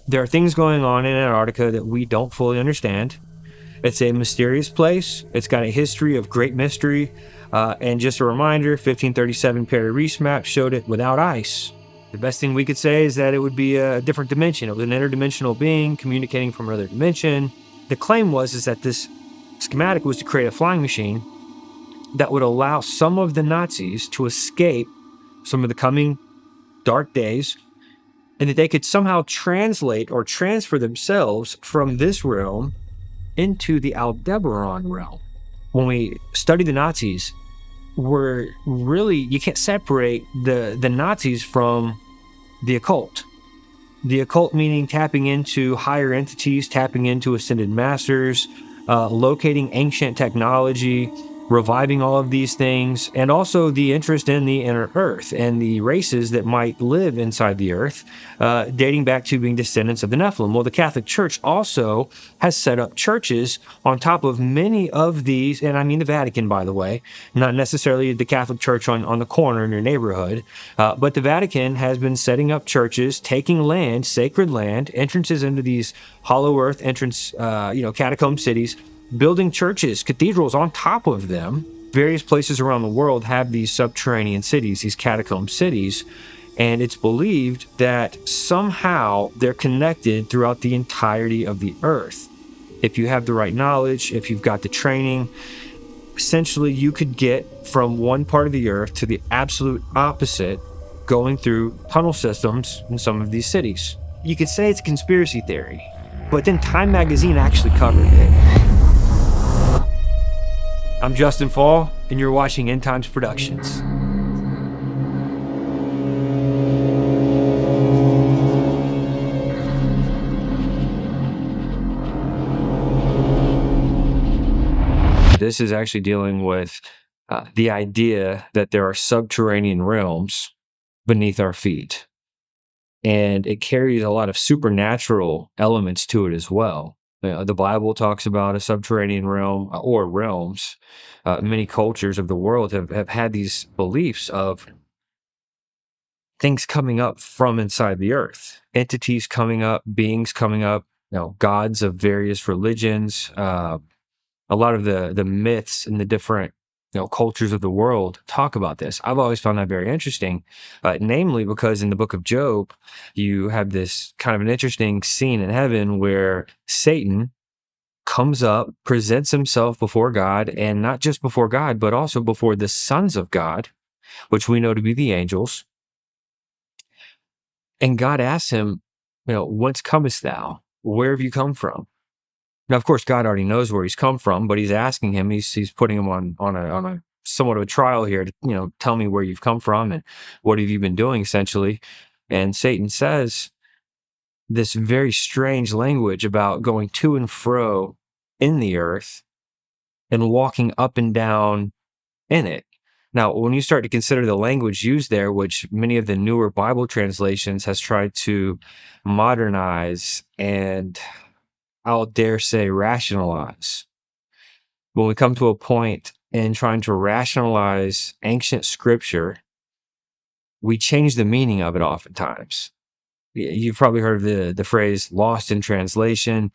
There are things going on in Antarctica that we don't fully understand. It's a mysterious place. It's got a history of great mystery. And just a reminder, 1537 Piri Reis map showed it without ice. The best thing we could say is that it would be a different dimension. It was an interdimensional being communicating from another dimension. The claim was that this schematic was to create a flying machine that would allow some of the Nazis to escape some of the coming dark days, and that they could somehow translate or transfer themselves from this realm into the Aldebaran realm. When we study the Nazis, you can't separate the Nazis from the occult. The occult meaning tapping into higher entities, tapping into ascended masters, locating ancient technology, reviving all of these things, and also the interest in the inner earth and the races that might live inside the earth, dating back to being descendants of the Nephilim. Well, the Catholic Church also has set up churches on top of many of these, and I mean the Vatican, by the way, not necessarily the Catholic Church on the corner in your neighborhood, but the Vatican has been setting up churches, taking land, sacred land, entrances into these hollow earth catacomb cities, building churches, cathedrals on top of them. Various places around the world have these subterranean cities, these catacomb cities, and it's believed that somehow they're connected throughout the entirety of the earth. If you have the right knowledge, if you've got the training, essentially you could get from one part of the earth to the absolute opposite, going through tunnel systems in some of these cities. You could say it's a conspiracy theory, but then Time magazine actually covered it. I'm Justin Fall, and you're watching End Times Productions. This is actually dealing with the idea that there are subterranean realms beneath our feet. And it carries a lot of supernatural elements to it as well. The Bible talks about a subterranean realm or realms. Many cultures of the world have had these beliefs of things coming up from inside the earth, entities coming up, beings coming up, gods of various religions. A lot of the myths and the different cultures of the world talk about this. I've always found that very interesting, namely because in the book of Job, you have this kind of an interesting scene in heaven where Satan comes up, presents himself before God, and not just before God, but also before the sons of God, which we know to be the angels. And God asks him, whence comest thou? Where have you come from? Now, of course, God already knows where he's come from, but he's asking him, he's putting him on a somewhat of a trial here to, tell me where you've come from and what have you been doing, essentially. And Satan says this very strange language about going to and fro in the earth and walking up and down in it. Now, when you start to consider the language used there, which many of the newer Bible translations has tried to modernize and I'll dare say rationalize. When we come to a point in trying to rationalize ancient scripture, we change the meaning of it oftentimes. You've probably heard of the phrase lost in translation.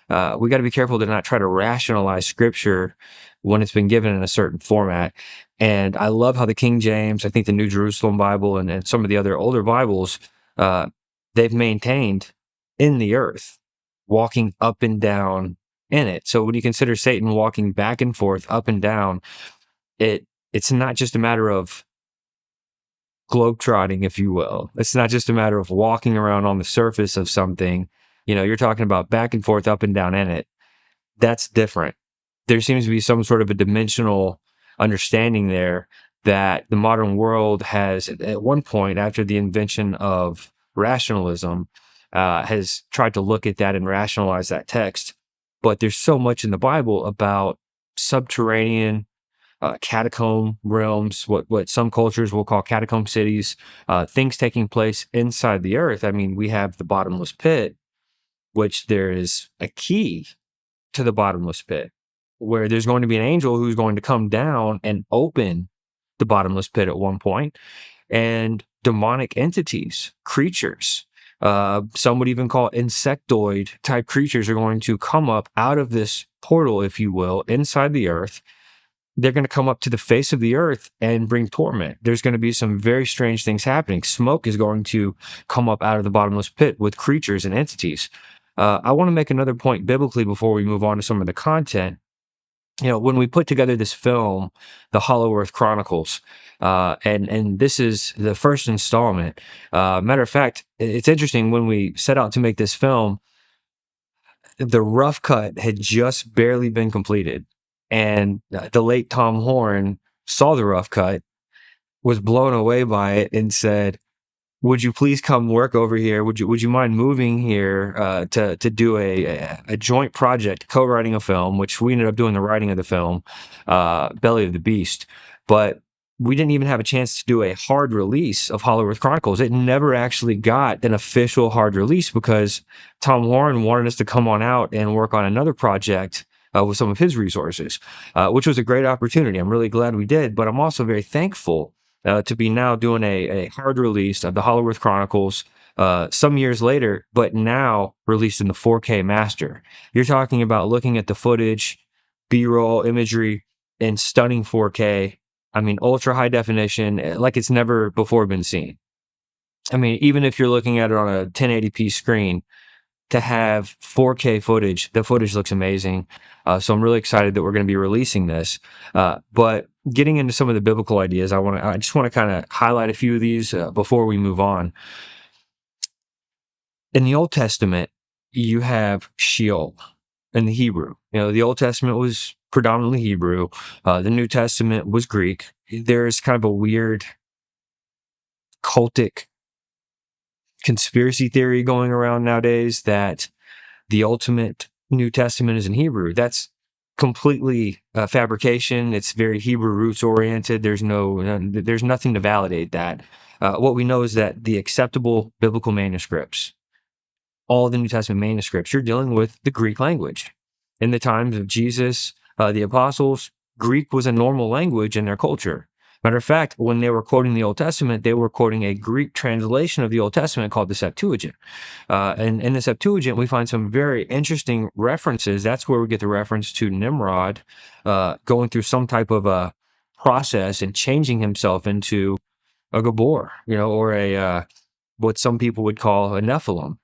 We got to be careful to not try to rationalize scripture when it's been given in a certain format. And I love how the King James, I think the New Jerusalem Bible, and some of the other older Bibles, they've maintained in the earth, walking up and down in it. So when you consider Satan walking back and forth, up and down, it's not just a matter of globetrotting, if you will. It's not just a matter of walking around on the surface of something. You're talking about back and forth, up and down in it. That's different. There seems to be some sort of a dimensional understanding there that the modern world has, at one point, after the invention of rationalism, has tried to look at that and rationalize that text. But there's so much in the Bible about subterranean catacomb realms, what some cultures will call catacomb cities, things taking place inside the earth. I mean, we have the bottomless pit, which there is a key to the bottomless pit, where there's going to be an angel who's going to come down and open the bottomless pit at one point, and demonic entities, creatures, Some would even call insectoid type creatures are going to come up out of this portal, if you will, inside the earth. They're going to come up to the face of the earth and bring torment. There's going to be some very strange things happening. Smoke is going to come up out of the bottomless pit with creatures and entities. I want to make another point biblically before we move on to some of the content. When we put together this film, the Hollow Earth Chronicles, and this is the first installment. Matter of fact, it's interesting, when we set out to make this film, the rough cut had just barely been completed, and the late Tom Horn saw the rough cut, was blown away by it, and said, would you please come work over here? Would you mind moving here to do a joint project, co-writing a film, which we ended up doing the writing of the film, Belly of the Beast. But we didn't even have a chance to do a hard release of Hollow Earth Chronicles. It never actually got an official hard release because Tom Horn wanted us to come on out and work on another project with some of his resources, which was a great opportunity. I'm really glad we did, but I'm also very thankful to be now doing a hard release of the Hollow Earth Chronicles some years later, but now released in the 4K master. You're talking about looking at the footage, B-roll imagery in stunning 4K. I mean, ultra high definition, like it's never before been seen. I mean, even if you're looking at it on a 1080p screen, to have 4K footage, the footage looks amazing. So I'm really excited that we're going to be releasing this. But getting into some of the biblical ideas, I just want to kind of highlight a few of these before we move on. In the Old Testament, you have Sheol in the Hebrew. The Old Testament was predominantly Hebrew. The New Testament was Greek. There's kind of a weird cultic conspiracy theory going around nowadays that the ultimate New Testament is in Hebrew. That's completely fabrication. It's very Hebrew roots oriented. There's nothing to validate that. What we know is that the acceptable biblical manuscripts, all the New Testament manuscripts, you're dealing with the Greek language. In the times of Jesus, the apostles, Greek was a normal language in their culture. Matter of fact, when they were quoting the Old Testament, they were quoting a Greek translation of the Old Testament called the Septuagint. And in the Septuagint, we find some very interesting references. That's where we get the reference to Nimrod going through some type of a process and changing himself into a Gabor, or a what some people would call a Nephilim.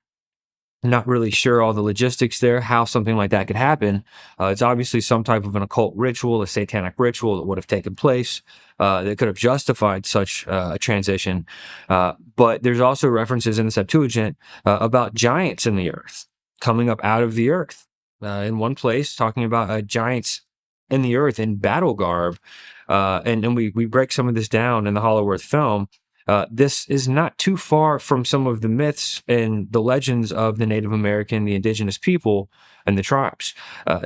Not really sure all the logistics there, how something like that could happen. It's obviously some type of an occult ritual, a satanic ritual that would have taken place that could have justified such a transition. But there's also references in the Septuagint about giants in the earth, coming up out of the earth. In one place, talking about giants in the earth in battle garb. And we break some of this down in the Hollow Earth film. This is not too far from some of the myths and the legends of the Native American, the indigenous people, and the tribes.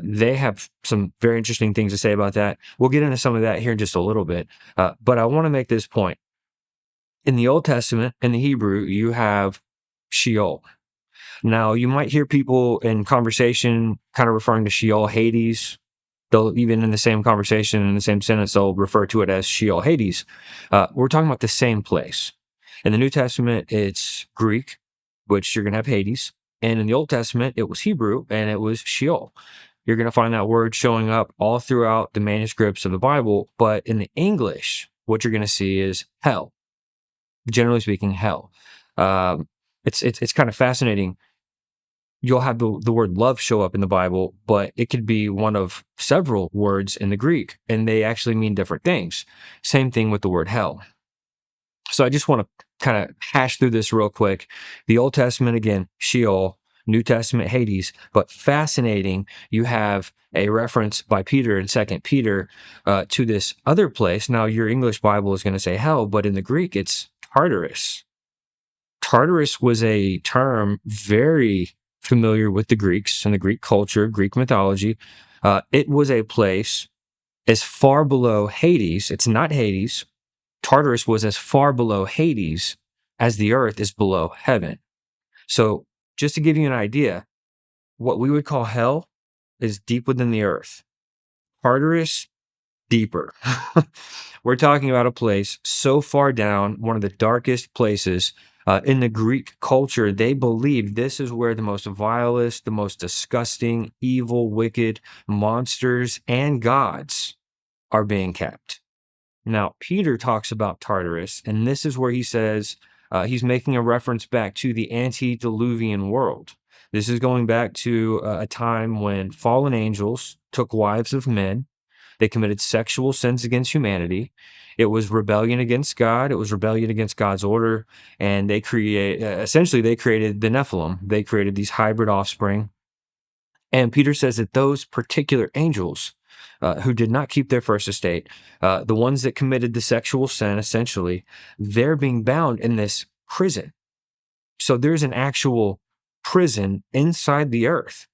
They have some very interesting things to say about that. We'll get into some of that here in just a little bit. But I want to make this point. In the Old Testament, in the Hebrew, you have Sheol. Now, you might hear people in conversation kind of referring to Sheol, Hades. They'll even in the same conversation, in the same sentence, they'll refer to it as Sheol, Hades. We're talking about the same place. In the New Testament, it's Greek, which you're going to have Hades. And in the Old Testament, it was Hebrew, and it was Sheol. You're going to find that word showing up all throughout the manuscripts of the Bible. But in the English, what you're going to see is hell. Generally speaking, hell. It's kind of fascinating. You'll have the word love show up in the Bible, but it could be one of several words in the Greek, and they actually mean different things. Same thing with the word hell. So I just want to kind of hash through this real quick. The Old Testament, again, Sheol. New Testament, Hades. But fascinating, you have a reference by Peter in 2 Peter to this other place. Now, your English Bible is going to say hell, but in the Greek, it's Tartarus. Tartarus was a term very familiar with the Greeks and the Greek culture, Greek mythology. It was a place as far below Hades. It's not Hades. Tartarus was as far below Hades as the earth is below heaven. So just to give you an idea, what we would call hell is deep within the earth. Tartarus, deeper. We're talking about a place so far down, one of the darkest places In the Greek culture, they believed this is where the most vilest, the most disgusting, evil, wicked monsters and gods are being kept. Now, Peter talks about Tartarus, and this is where he says he's making a reference back to the antediluvian world. This is going back to a time when fallen angels took wives of men. They committed sexual sins against humanity. It was rebellion against God. It was rebellion against God's order. And they essentially, they created the Nephilim. They created these hybrid offspring. And Peter says that those particular angels who did not keep their first estate, the ones that committed the sexual sin, essentially, they're being bound in this prison. So there's an actual prison inside the earth.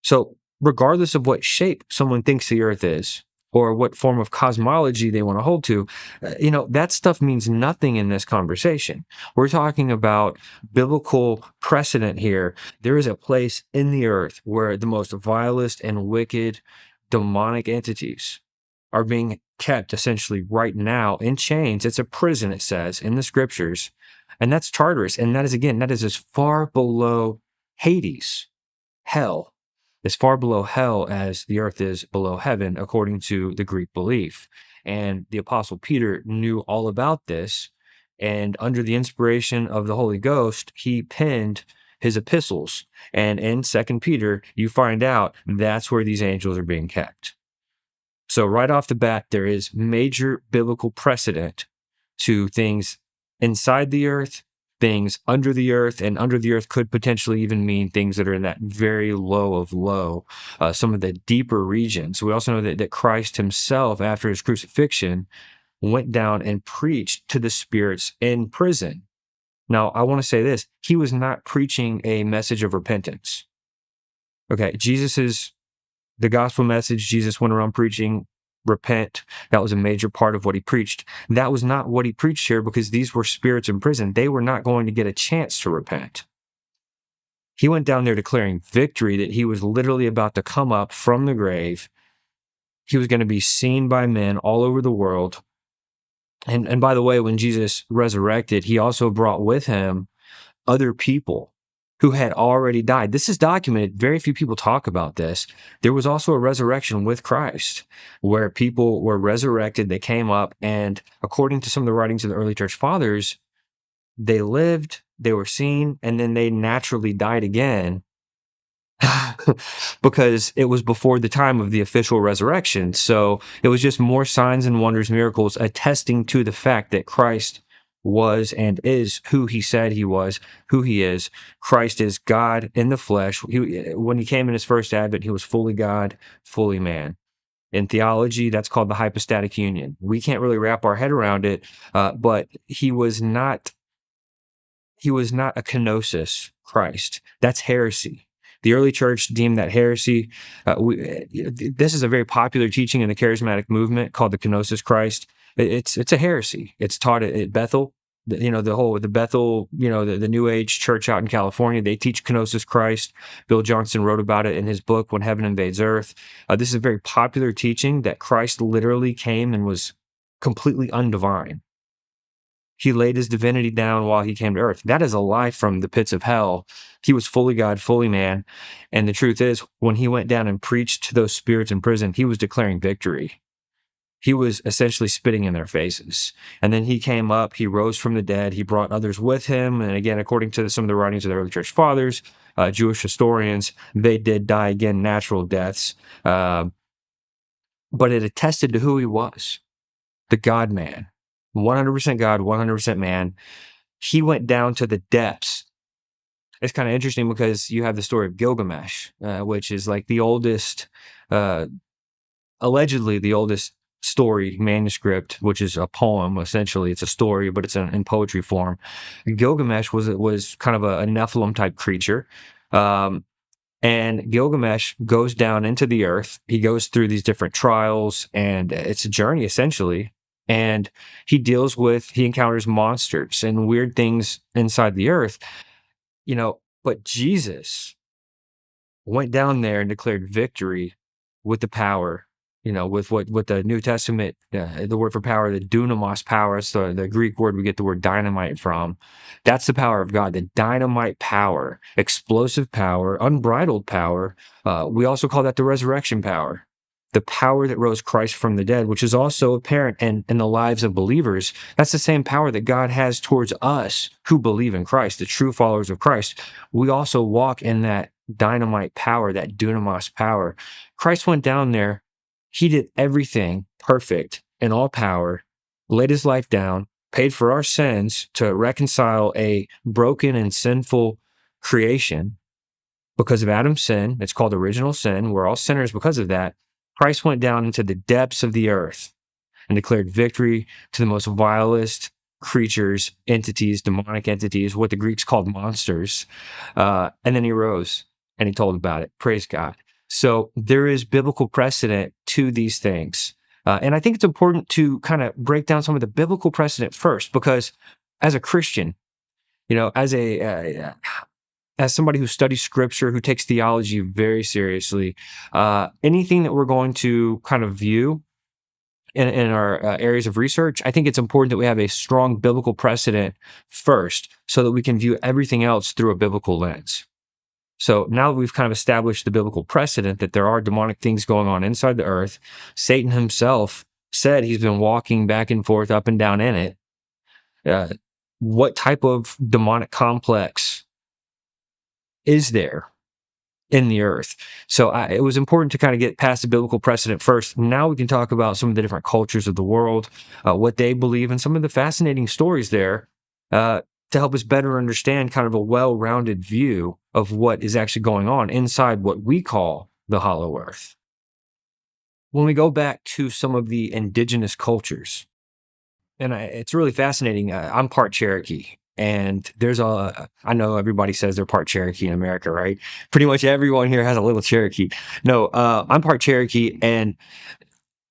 So regardless of what shape someone thinks the earth is, or what form of cosmology they want to hold to, that stuff means nothing in this conversation. We're talking about biblical precedent here. There is a place in the earth where the most vilest and wicked demonic entities are being kept essentially right now in chains. It's a prison, it says in the scriptures. And that's Tartarus. And that is as far below Hades, hell, as far below hell as the earth is below heaven, according to the Greek belief. And the Apostle Peter knew all about this. And under the inspiration of the Holy Ghost, he penned his epistles. And in 2 Peter, you find out that's where these angels are being kept. So right off the bat, there is major biblical precedent to things inside the earth, things under the earth, and under the earth could potentially even mean things that are in that very low of low, some of the deeper regions. We also know that Christ himself, after his crucifixion, went down and preached to the spirits in prison. Now, I want to say this. He was not preaching a message of repentance. Okay, the gospel message, Jesus went around preaching, repent. That was a major part of what he preached. That was not what he preached here, because these were spirits in prison. They were not going to get a chance to repent. He went down there declaring victory, that he was literally about to come up from the grave. He was going to be seen by men all over the world. And by the way, when Jesus resurrected, he also brought with him other people who had already died. This is documented. Very few people talk about this. There was also a resurrection with Christ where people were resurrected. They came up, and according to some of the writings of the early church fathers, they lived, they were seen, and then they naturally died again because it was before the time of the official resurrection. So it was just more signs and wonders, miracles attesting to the fact that Christ was and is who he said he was, who he is. Christ is God in the flesh. When he came in his first advent, he was fully God, fully man. In theology, that's called the hypostatic union. We can't really wrap our head around it, but he was not a kenosis Christ. That's heresy. The early church deemed that heresy. This is a very popular teaching in the charismatic movement called the kenosis Christ. It's a heresy. It's taught at Bethel. The Bethel, the New Age church out in California, they teach kenosis Christ. Bill Johnson wrote about it in his book, When Heaven Invades Earth. This is a very popular teaching that Christ literally came and was completely undivine. He laid his divinity down while he came to earth. That is a lie from the pits of hell. He was fully God, fully man. And the truth is, when he went down and preached to those spirits in prison, he was declaring victory. He was essentially spitting in their faces. And then he came up, he rose from the dead, he brought others with him. And again, according to some of the writings of the early church fathers, Jewish historians, they did die again, natural deaths. But it attested to who he was, the God-man. 100% God, 100% man. He went down to the depths. It's kind of interesting because you have the story of Gilgamesh, which is like the oldest, allegedly the oldest story manuscript, which is a poem. Essentially, it's a story, but it's in poetry form. Gilgamesh was kind of a Nephilim type creature. And Gilgamesh goes down into the earth. He goes through these different trials, and it's a journey essentially. And he encounters monsters and weird things inside the earth, but Jesus went down there and declared victory with the power, with what the New Testament, the word for power, the dunamis power, so the Greek word we get the word dynamite from. That's the power of God, the dynamite power, explosive power, unbridled power. We also call that the resurrection power, the power that rose Christ from the dead, which is also apparent in the lives of believers. That's the same power that God has towards us who believe in Christ, the true followers of Christ. We also walk in that dynamite power, that dunamis power. Christ went down there. He did everything perfect in all power, laid his life down, paid for our sins to reconcile a broken and sinful creation. Because of Adam's sin, it's called original sin. We're all sinners because of that. Christ went down into the depths of the earth and declared victory to the most vilest creatures, entities, demonic entities, what the Greeks called monsters. And then he rose and he told about it. Praise God. So there is biblical precedent to these things. And I think it's important to kind of break down some of the biblical precedent first, because as a Christian, as somebody who studies scripture, who takes theology very seriously, anything that we're going to kind of view in our areas of research, I think it's important that we have a strong biblical precedent first so that we can view everything else through a biblical lens. So now that we've kind of established the biblical precedent that there are demonic things going on inside the earth, Satan himself said he's been walking back and forth, up and down in it. What type of demonic complex is there in the earth? So it was important to kind of get past the biblical precedent first. Now we can talk about some of the different cultures of the world, what they believe, and some of the fascinating stories there to help us better understand kind of a well-rounded view of what is actually going on inside what we call the Hollow Earth. When we go back to some of the indigenous cultures, and it's really fascinating. I'm part Cherokee. And I know everybody says they're part Cherokee in America, right? Pretty much everyone here has a little Cherokee. No, I'm part Cherokee, and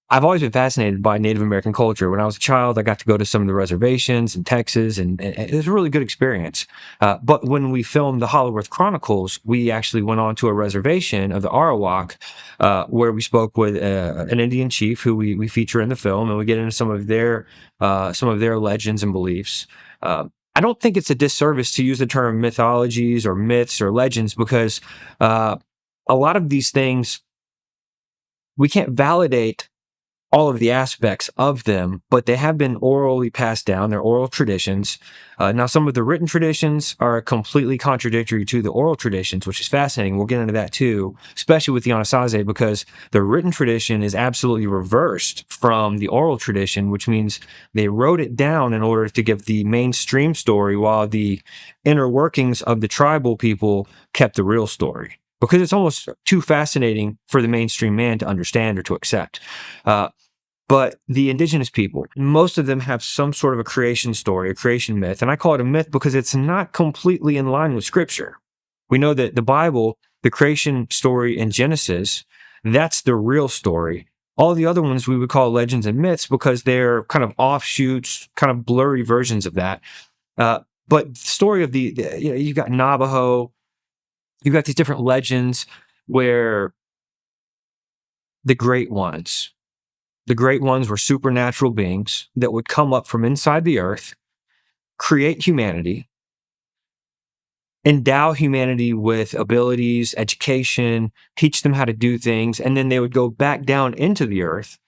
I've always been fascinated by Native American culture. When I was a child, I got to go to some of the reservations in Texas, and it was a really good experience. But when we filmed the Hollow Earth Chronicles, we actually went on to a reservation of the Arawak, where we spoke with an Indian chief who we feature in the film, and we get into some of their legends and beliefs. I don't think it's a disservice to use the term mythologies or myths or legends, because a lot of these things, we can't validate all of the aspects of them, but they have been orally passed down. They're oral traditions. Now, some of the written traditions are completely contradictory to the oral traditions, which is fascinating. We'll get into that too, especially with the Anasazi, because the written tradition is absolutely reversed from the oral tradition, which means they wrote it down in order to give the mainstream story, while the inner workings of the tribal people kept the real story, because it's almost too fascinating for the mainstream man to understand or to accept. But the indigenous people, most of them have some sort of a creation story, a creation myth. And I call it a myth because it's not completely in line with scripture. We know that the Bible, the creation story in Genesis, that's the real story. All the other ones we would call legends and myths because they're kind of offshoots, kind of blurry versions of that. But the story of you've got Navajo, you've got these different legends where the great ones were supernatural beings that would come up from inside the earth, create humanity, endow humanity with abilities, education, teach them how to do things, and then they would go back down into the earth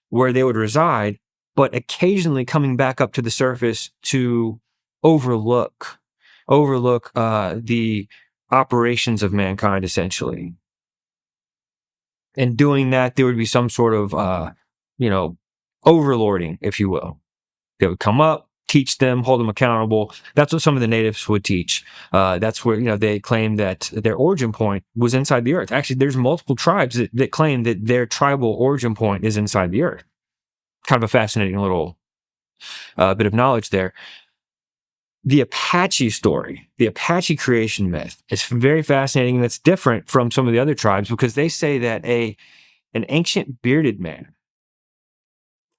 where they would reside, but occasionally coming back up to the surface to overlook the operations of mankind, essentially. In doing that, there would be some sort of overlording, if you will. They would come up, teach them, hold them accountable. That's what some of the natives would teach. That's where, they claim that their origin point was inside the earth. Actually, there's multiple tribes that claim that their tribal origin point is inside the earth. Kind of a fascinating little bit of knowledge there. The Apache story, the Apache creation myth, is very fascinating, and it's different from some of the other tribes because they say that an ancient bearded man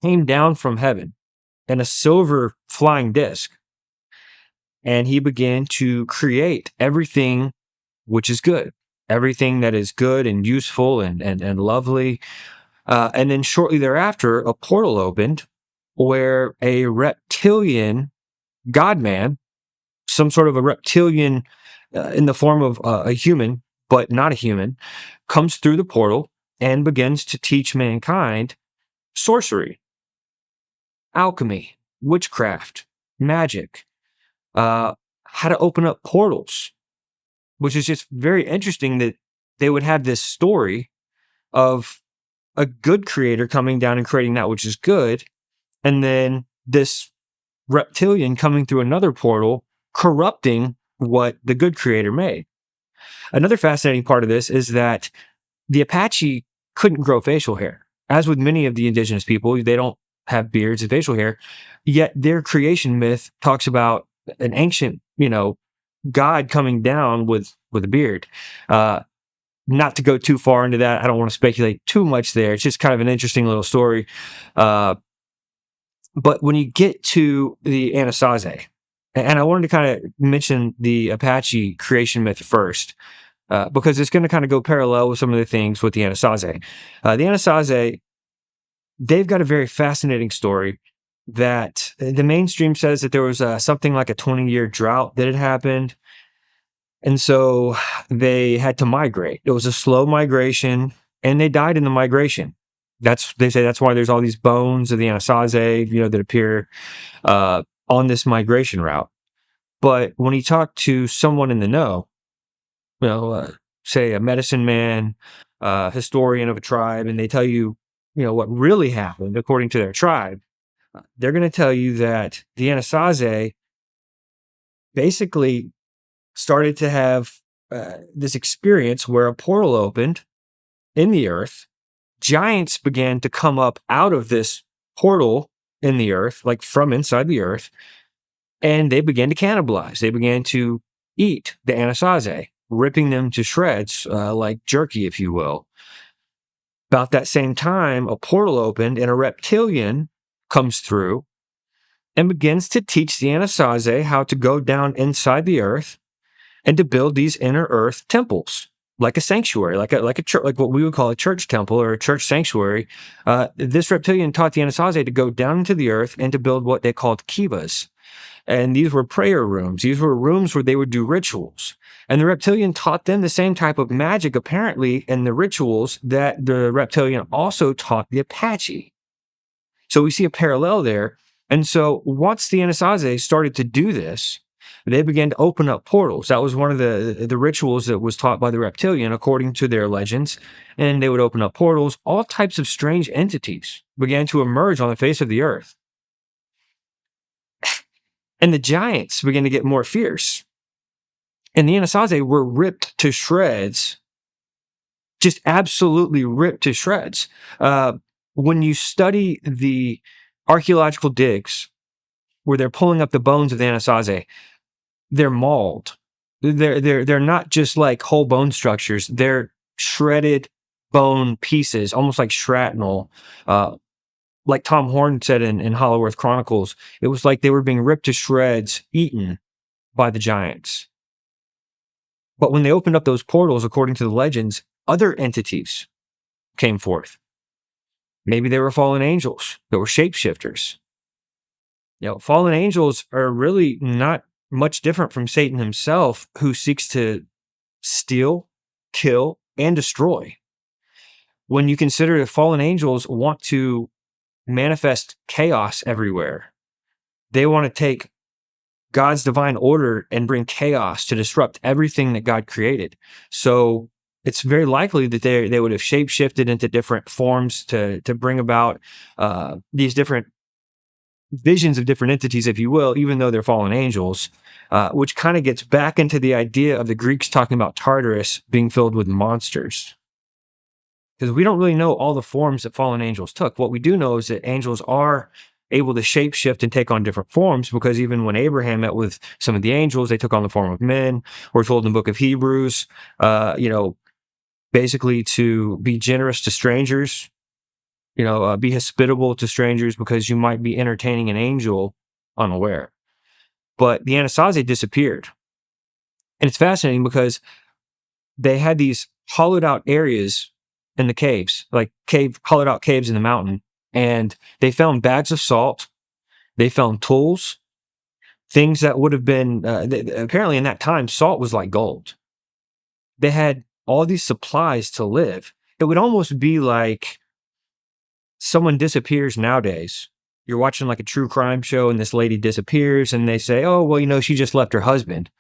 came down from heaven in a silver flying disc, and he began to create everything which is good, everything that is good and useful and lovely. And then shortly thereafter, a portal opened where a reptilian god-man, some sort of a reptilian in the form of a human, but not a human, comes through the portal and begins to teach mankind sorcery, alchemy, witchcraft, magic, how to open up portals, which is just very interesting that they would have this story of a good creator coming down and creating that which is good, and then this reptilian coming through another portal, corrupting what the good creator made. Another fascinating part of this is that the Apache couldn't grow facial hair. As with many of the indigenous people, they don't have beards and facial hair, yet their creation myth talks about an ancient, God coming down with a beard. Not to go too far into that, I don't want to speculate too much there. It's just kind of an interesting little story. But when you get to the Anasazi, and I wanted to kind of mention the Apache creation myth first, because it's going to kind of go parallel with some of the things with the Anasazi. The Anasazi, they've got a very fascinating story that the mainstream says that there was something like a 20-year drought that had happened. And so they had to migrate. It was a slow migration, and they died in the migration. They say that's why there's all these bones of the Anasazi, that appear on this migration route. But when you talk to someone in the know, say a medicine man, historian of a tribe, and they tell you, what really happened according to their tribe, they're going to tell you that the Anasazi basically started to have this experience where a portal opened in the earth. Giants began to come up out of this portal in the earth, like from inside the earth, and they began to cannibalize. They began to eat the Anasazi, ripping them to shreds, like jerky, if you will. About that same time, a portal opened and a reptilian comes through and begins to teach the Anasazi how to go down inside the earth and to build these inner earth temples, like a sanctuary, like a church, like what we would call a church temple or a church sanctuary. This reptilian taught the Anasazi to go down into the earth and to build what they called kivas. And these were prayer rooms. These were rooms where they would do rituals. And the reptilian taught them the same type of magic, apparently, in the rituals that the reptilian also taught the Apache. So we see a parallel there. And so once the Anasazi started to do this, they began to open up portals. That was one of the rituals that was taught by the reptilian, according to their legends. And they would open up portals. All types of strange entities began to emerge on the face of the earth. And the giants began to get more fierce. And the Anasazi were ripped to shreds, just absolutely ripped to shreds. When you study the archaeological digs where they're pulling up the bones of the Anasazi, they're mauled. They're not just like whole bone structures. They're shredded bone pieces, almost like shrapnel. Like Tom Horn said in Hollow Earth Chronicles, it was like they were being ripped to shreds, eaten by the giants. But when they opened up those portals, according to the legends, other entities came forth. Maybe they were fallen angels that were shapeshifters. Fallen angels are really not much different from Satan himself, who seeks to steal, kill, and destroy. When you consider that fallen angels want to manifest chaos everywhere, they want to take God's divine order and bring chaos to disrupt everything that God created. So it's very likely that they would have shapeshifted into different forms to bring about these different visions of different entities, if you will, even though they're fallen angels, which kind of gets back into the idea of the Greeks talking about Tartarus being filled with monsters. Because we don't really know all the forms that fallen angels took. What we do know is that angels are able to shapeshift and take on different forms, because even when Abraham met with some of the angels, they took on the form of men. We're told in the book of Hebrews, basically to be generous to strangers, be hospitable to strangers, because you might be entertaining an angel unaware. But the Anasazi disappeared. And it's fascinating because they had these hollowed out areas in the caves, like hollowed out caves in the mountain. And they found bags of salt. They found tools, things that would have been, apparently in that time, salt was like gold. They had all these supplies to live. It would almost be like someone disappears nowadays. You're watching like a true crime show and this lady disappears and they say, oh, well, she just left her husband.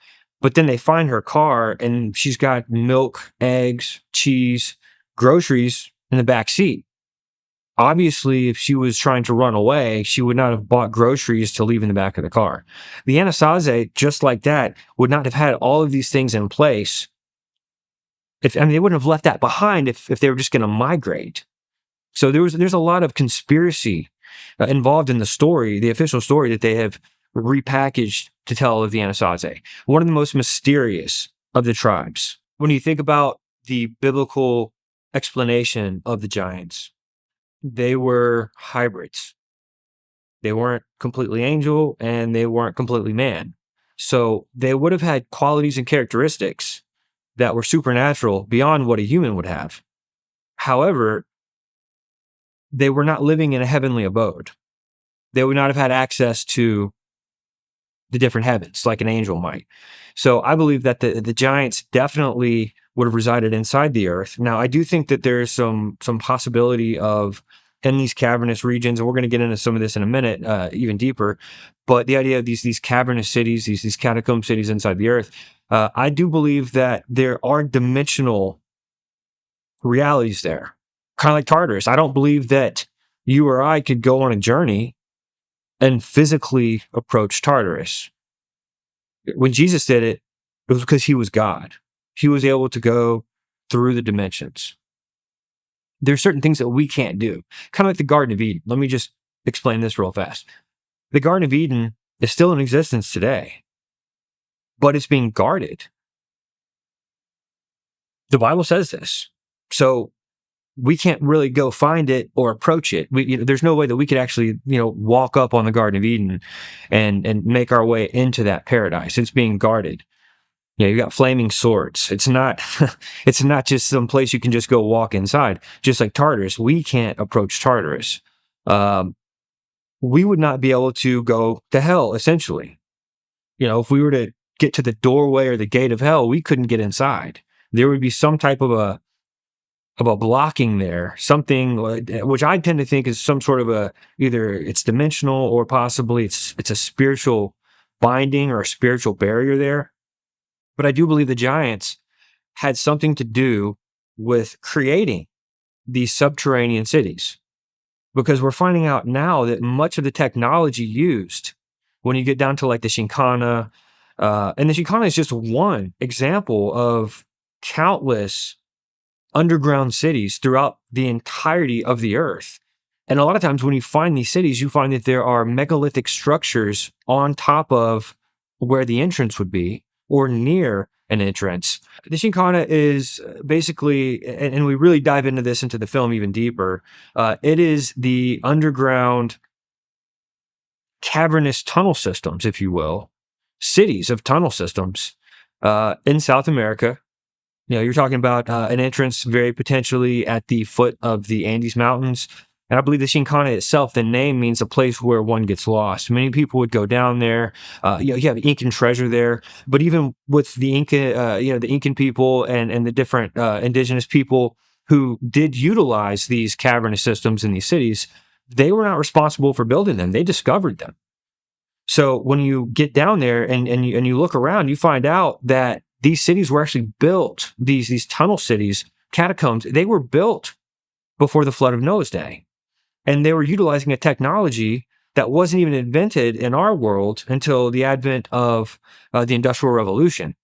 But then they find her car and she's got milk, eggs, cheese, groceries in the back seat. Obviously, if she was trying to run away, she would not have bought groceries to leave in the back of the car. The Anasazi, just like that, would not have had all of these things in place. They wouldn't have left that behind if they were just going to migrate. So there's a lot of conspiracy involved in the story, the official story that they have repackaged to tell of the Anasazi. One of the most mysterious of the tribes. When you think about the biblical explanation of the giants, they were hybrids. They weren't completely angel and they weren't completely man. So they would have had qualities and characteristics that were supernatural beyond what a human would have. However, they were not living in a heavenly abode. They would not have had access to the different heavens like an angel might. So I believe that the giants definitely would have resided inside the earth. Now, I do think that there's some possibility of in these cavernous regions, and we're going to get into some of this in a minute, even deeper. But the idea of these cavernous cities, these catacomb cities inside the earth, I do believe that there are dimensional realities there, kind of like Tartarus. I don't believe that you or I could go on a journey and physically approach Tartarus. When Jesus did it, it was because he was God. He was able to go through the dimensions. There's certain things that we can't do, kind of like the Garden of Eden. Let me just explain this real fast. The Garden of Eden is still in existence today, but it's being guarded. The Bible says this. So we can't really go find it or approach it. There's no way that we could actually, walk up on the Garden of Eden and make our way into that paradise. It's being guarded. You got flaming swords. It's not just some place you can just go walk inside. Just like Tartarus, we can't approach Tartarus. We would not be able to go to hell, essentially. If we were to get to the doorway or the gate of hell, we couldn't get inside. There would be some type of a blocking there, something which I tend to think is some sort of either it's dimensional or possibly it's a spiritual binding or a spiritual barrier there. But I do believe the giants had something to do with creating these subterranean cities, because we're finding out now that much of the technology used when you get down to like the Chinkana, and the Chinkana is just one example of countless underground cities throughout the entirety of the earth. And a lot of times when you find these cities, you find that there are megalithic structures on top of where the entrance would be or near an entrance. The Chinkana is basically, and we really dive into this into the film even deeper, it is the underground cavernous tunnel systems, if you will, cities of tunnel systems in South America. You're talking about an entrance very potentially at the foot of the Andes Mountains. And I believe the Chinkana itself, the name means a place where one gets lost. Many people would go down there. You have Incan treasure there. But even with the Inca, the Incan people and the different indigenous people who did utilize these cavernous systems in these cities, they were not responsible for building them. They discovered them. So when you get down there and you look around, you find out that these cities were actually built, these tunnel cities, catacombs, they were built before the flood of Noah's day. And they were utilizing a technology that wasn't even invented in our world until the advent of the Industrial Revolution.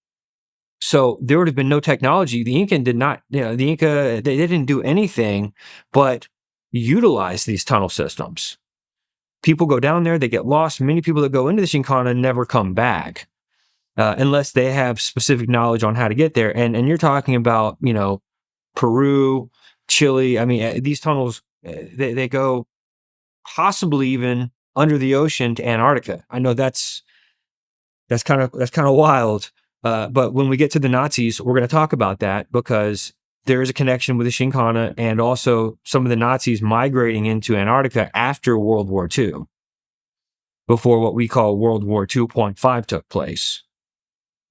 So there would have been no technology. The Inca did not, they didn't do anything but utilize these tunnel systems. People go down there, they get lost. Many people that go into the Chinkana never come back. Unless they have specific knowledge on how to get there. And you're talking about, Peru, Chile. I mean, these tunnels, they go possibly even under the ocean to Antarctica. I know that's kind of wild. But when we get to the Nazis, we're going to talk about that because there is a connection with the Chinkana and also some of the Nazis migrating into Antarctica after World War II, before what we call World War 2.5 took place.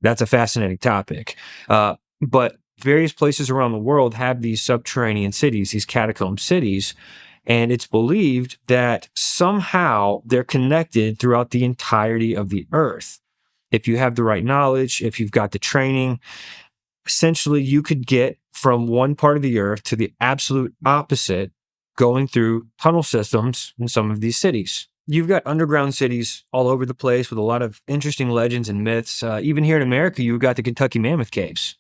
That's a fascinating topic. But various places around the world have these subterranean cities, these catacomb cities, and it's believed that somehow they're connected throughout the entirety of the earth. If you have the right knowledge, if you've got the training, essentially you could get from one part of the earth to the absolute opposite going through tunnel systems in some of these cities. You've got underground cities all over the place with a lot of interesting legends and myths. Even here in America, you've got the Kentucky Mammoth Caves.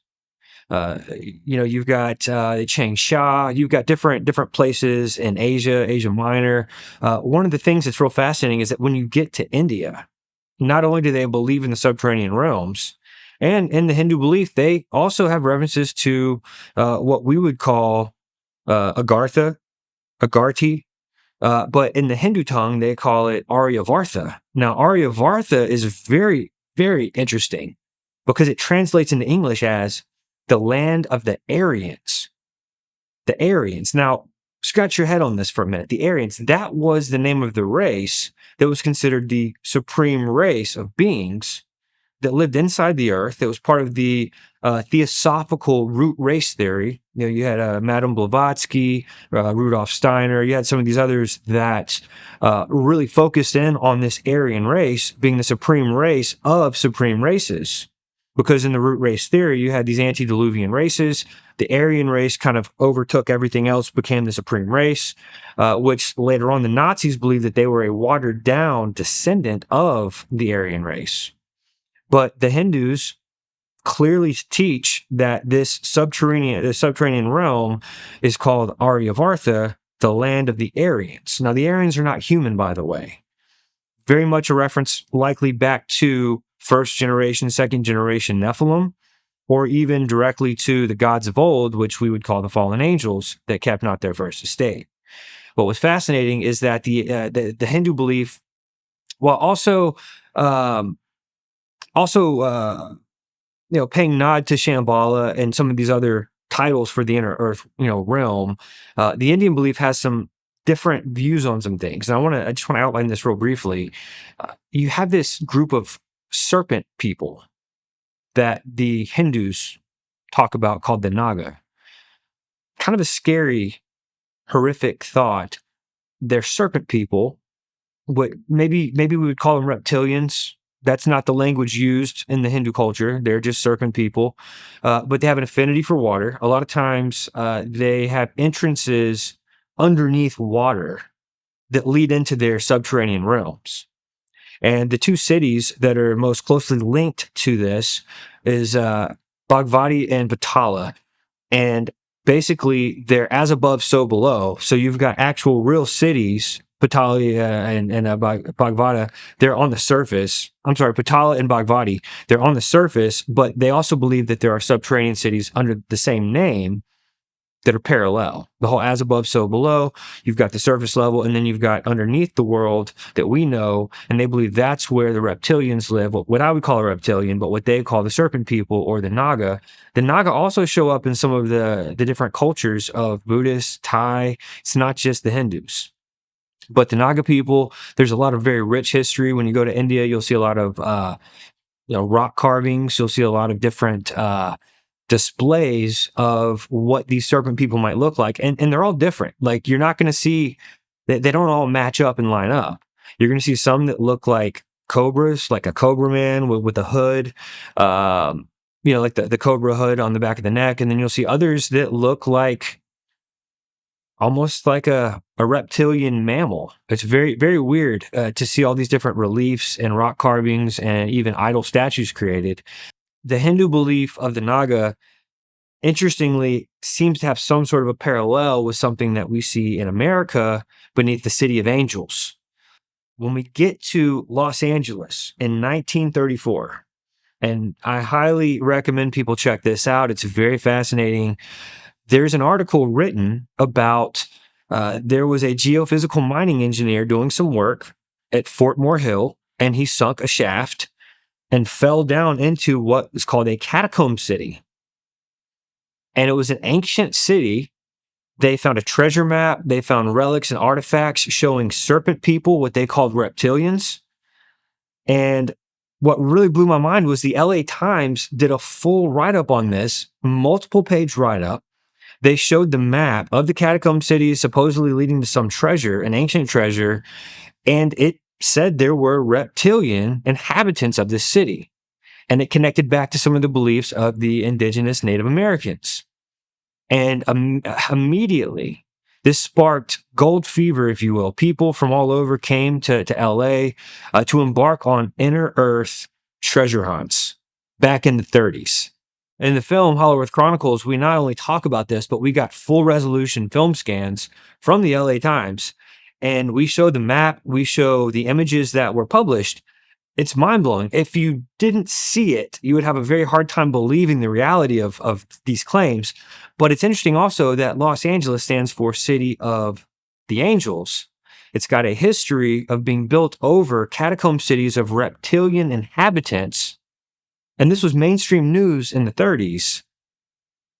You've got Changsha. You've got different places in Asia Minor. One of the things that's real fascinating is that when you get to India, not only do they believe in the subterranean realms, and in the Hindu belief, they also have references to what we would call Agartha, Agarthi. But in the Hindu tongue, they call it Aryavartha. Now, Aryavartha is very, very interesting because it translates into English as the land of the Aryans. The Aryans. Now, scratch your head on this for a minute. The Aryans, that was the name of the race that was considered the supreme race of beings that lived inside the earth. That was part of the theosophical root race theory. You had Madame Blavatsky, Rudolf Steiner. You had some of these others that really focused in on this Aryan race being the supreme race of supreme races. Because in the root race theory, you had these antediluvian races. The Aryan race kind of overtook everything else, became the supreme race, which later on the Nazis believed that they were a watered down descendant of the Aryan race. But the Hindus clearly teach that this subterranean realm is called Aryavartha, the land of the Aryans. Now, the Aryans are not human, by the way. Very much a reference likely back to first generation, second generation Nephilim, or even directly to the gods of old, which we would call the fallen angels that kept not their first estate. What was fascinating is that the Hindu belief, while also paying nod to Shambala and some of these other titles for the inner earth, realm, the Indian belief has some different views on some things. And I just want to outline this real briefly. You have this group of serpent people that the Hindus talk about called the Naga. Kind of a scary, horrific thought. They're serpent people. What maybe we would call them reptilians. That's not the language used in the Hindu culture. They're just serpent people. But they have an affinity for water. A lot of times they have entrances underneath water that lead into their subterranean realms. And the two cities that are most closely linked to this is Bhagvati and Batala. And basically, they're as above, so below. So you've got actual real cities, Patala and Bhagvata, they're on the surface. I'm sorry, Patala and Bhagvati, they're on the surface, but they also believe that there are subterranean cities under the same name that are parallel. The whole as above, so below. You've got the surface level, and then you've got underneath the world that we know, and they believe that's where the reptilians live, what I would call a reptilian, but what they call the serpent people or the Naga. The Naga also show up in some of the different cultures of Buddhists, Thai. It's not just the Hindus. But the Naga people, there's a lot of very rich history. When you go to India, you'll see a lot of rock carvings. You'll see a lot of different displays of what these serpent people might look like. And they're all different. Like, you're not going to see, they don't all match up and line up. You're going to see some that look like cobras, like a cobra man with a hood, like the cobra hood on the back of the neck. And then you'll see others that look like almost like a reptilian mammal. It's very, very weird to see all these different reliefs and rock carvings and even idol statues created. The Hindu belief of the Naga, interestingly, seems to have some sort of a parallel with something that we see in America beneath the City of Angels. When we get to Los Angeles in 1934, and I highly recommend people check this out, it's very fascinating. There's an article written about there was a geophysical mining engineer doing some work at Fort Moore Hill, and he sunk a shaft and fell down into what is called a catacomb city. and it was an ancient city. They found a treasure map. They found relics and artifacts showing serpent people, what they called reptilians. And what really blew my mind was the LA Times did a full write-up on this, multiple page write-up. They showed the map of the catacomb cities supposedly leading to some treasure, an ancient treasure, and it said there were reptilian inhabitants of this city. And it connected back to some of the beliefs of the indigenous Native Americans. And immediately, this sparked gold fever, if you will. People from all over came to LA to embark on inner Earth treasure hunts back in the 30s. In the film Hollow Earth Chronicles, we not only talk about this, but we got full resolution film scans from the LA Times. And we show the map, we show the images that were published. It's mind-blowing. If you didn't see it, you would have a very hard time believing the reality of these claims. But it's interesting also that Los Angeles stands for City of the Angels. It's got a history of being built over catacomb cities of reptilian inhabitants. And this was mainstream news in the 30s.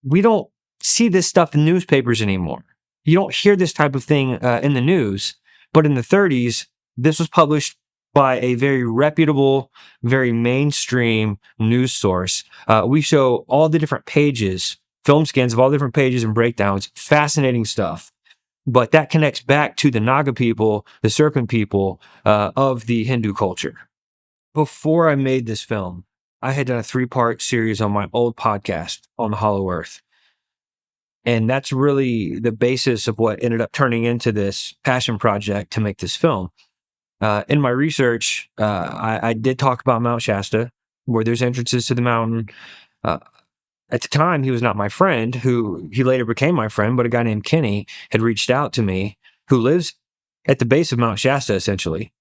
We don't see this stuff in newspapers anymore. You don't hear this type of thing in the news. But in the 30s, this was published by a very reputable, very mainstream news source. We show all the different pages, film scans of all the different pages and breakdowns. Fascinating stuff. But that connects back to the Naga people, the serpent people of the Hindu culture. Before I made this film, I had done a 3-part series on my old podcast on the Hollow Earth. And that's really the basis of what ended up turning into this passion project to make this film. In my research, I did talk about Mount Shasta, where there's entrances to the mountain. At the time, he was not my friend, who he later became my friend, but a guy named Kenny had reached out to me, who lives at the base of Mount Shasta, essentially.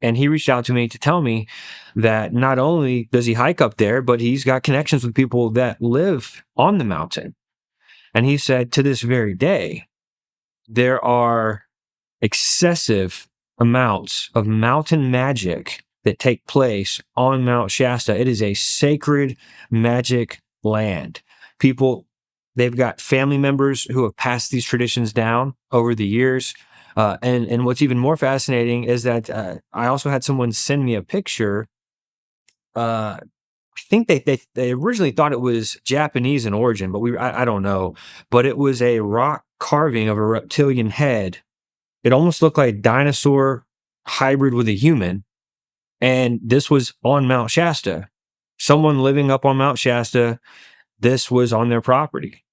And he reached out to me to tell me that not only does he hike up there, but he's got connections with people that live on the mountain. And he said to this very day, there are excessive amounts of mountain magic that take place on Mount Shasta. It is a sacred magic land. People, they've got family members who have passed these traditions down over the years. And what's even more fascinating is that I also had someone send me a picture. I think they originally thought it was Japanese in origin, but I don't know. But it was a rock carving of a reptilian head. It almost looked like a dinosaur hybrid with a human. And this was on Mount Shasta. Someone living up on Mount Shasta, this was on their property.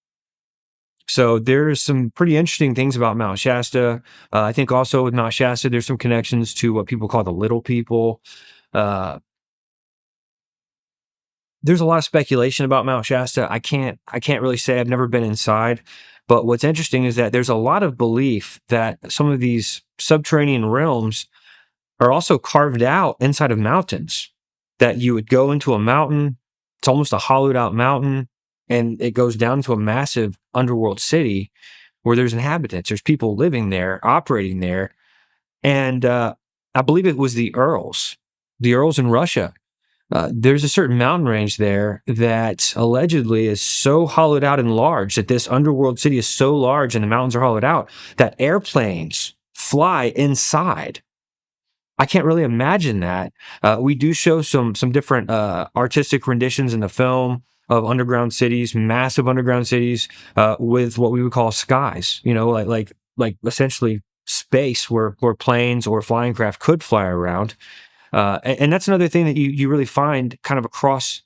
So there's some pretty interesting things about Mount Shasta. I think also with Mount Shasta, there's some connections to what people call the little people. There's a lot of speculation about Mount Shasta. I can't really say. I've never been inside. But what's interesting is that there's a lot of belief that some of these subterranean realms are also carved out inside of mountains, that you would go into a mountain. It's almost a hollowed out mountain, and it goes down to a massive underworld city where there's inhabitants. There's people living there, operating there. And I believe it was the Urals in Russia. There's a certain mountain range there that allegedly is so hollowed out and large, that this underworld city is so large and the mountains are hollowed out, that airplanes fly inside. I can't really imagine that. We do show some different artistic renditions in the film of underground cities, massive underground cities, with what we would call skies. You know, like essentially space where planes or flying craft could fly around. And that's another thing that you really find kind of across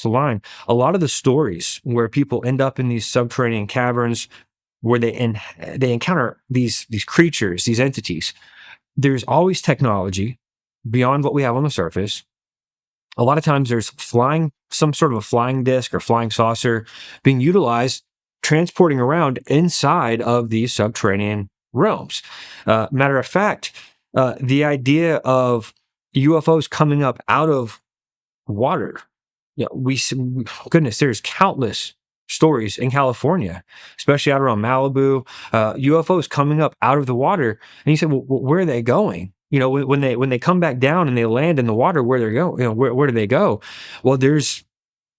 the line. A lot of the stories where people end up in these subterranean caverns, where they encounter these creatures, these entities. There's always technology beyond what we have on the surface. A lot of times there's some sort of a flying disc or flying saucer being utilized, transporting around inside of these subterranean realms. Matter of fact, the idea of UFOs coming up out of water, goodness, there's countless stories in California, especially out around Malibu, UFOs coming up out of the water. And you say, well, where are they going? You know, when they come back down and they land in the water, where they're going, where do they go? Well, there's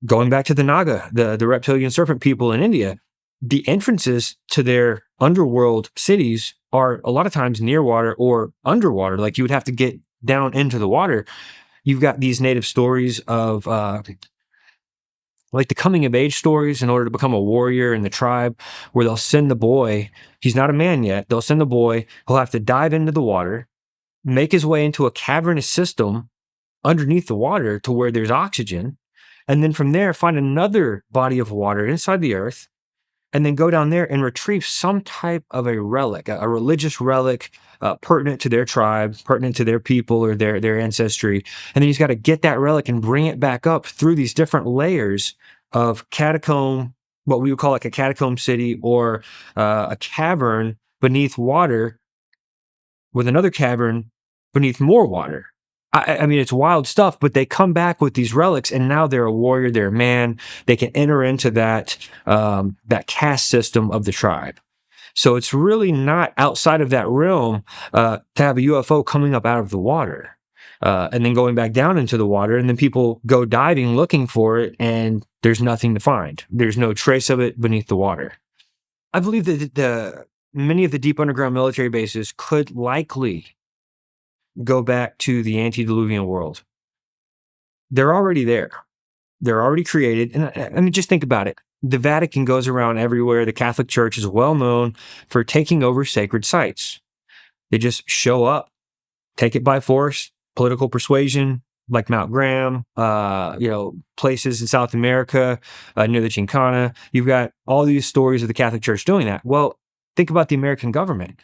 Going back to the Naga, the reptilian serpent people in India, the entrances to their underworld cities are a lot of times near water or underwater. Like you would have to get down into the water. You've got these native stories of like the coming of age stories in order to become a warrior in the tribe, where they'll send the boy. He's not a man yet. They'll send the boy. He'll have to dive into the water, make his way into a cavernous system underneath the water to where there's oxygen. And then from there, find another body of water inside the earth, and then go down there and retrieve some type of a relic, a religious relic pertinent to their tribe, pertinent to their people or their ancestry. And then he's got to get that relic and bring it back up through these different layers of catacomb, what we would call like a catacomb city, or a cavern beneath water with another cavern beneath more water. I mean, it's wild stuff, but they come back with these relics, and now they're a warrior, they're a man. They can enter into that caste system of the tribe. So it's really not outside of that realm to have a UFO coming up out of the water and then going back down into the water, and then people go diving looking for it, and there's nothing to find. There's no trace of it beneath the water. I believe that many of the deep underground military bases could likely go back to the antediluvian world. They're already there. They're already created. And I mean, just think about it. The Vatican goes around everywhere. The Catholic Church is well known for taking over sacred sites. They just show up, take it by force, political persuasion, like Mount Graham, places in South America, near the Chinkana. You've got all these stories of the Catholic Church doing that. Well, think about the American government.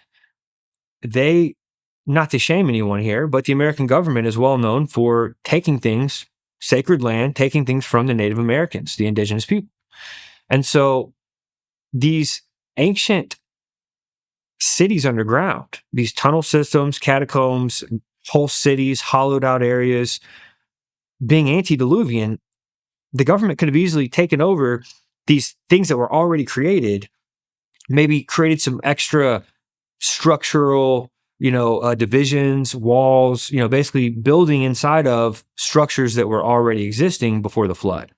Not to shame anyone here, but the American government is well known for taking things, sacred land, taking things from the Native Americans, the indigenous people. And so these ancient cities underground, these tunnel systems, catacombs, whole cities, hollowed out areas, being antediluvian, the government could have easily taken over these things that were already created, maybe created some extra structural divisions, walls, basically building inside of structures that were already existing before the flood.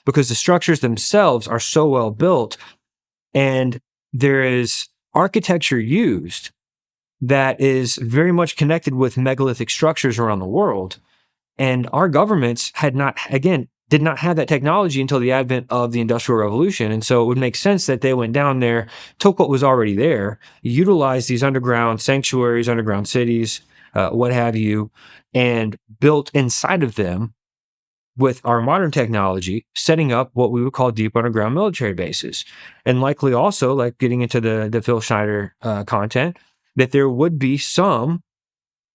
Because the structures themselves are so well built, and there is architecture used that is very much connected with megalithic structures around the world. And our governments did not have that technology until the advent of the Industrial Revolution. And so it would make sense that they went down there, took what was already there, utilized these underground sanctuaries, underground cities, what have you, and built inside of them with our modern technology, setting up what we would call deep underground military bases. And likely also, like getting into the Phil Schneider content, that there would be some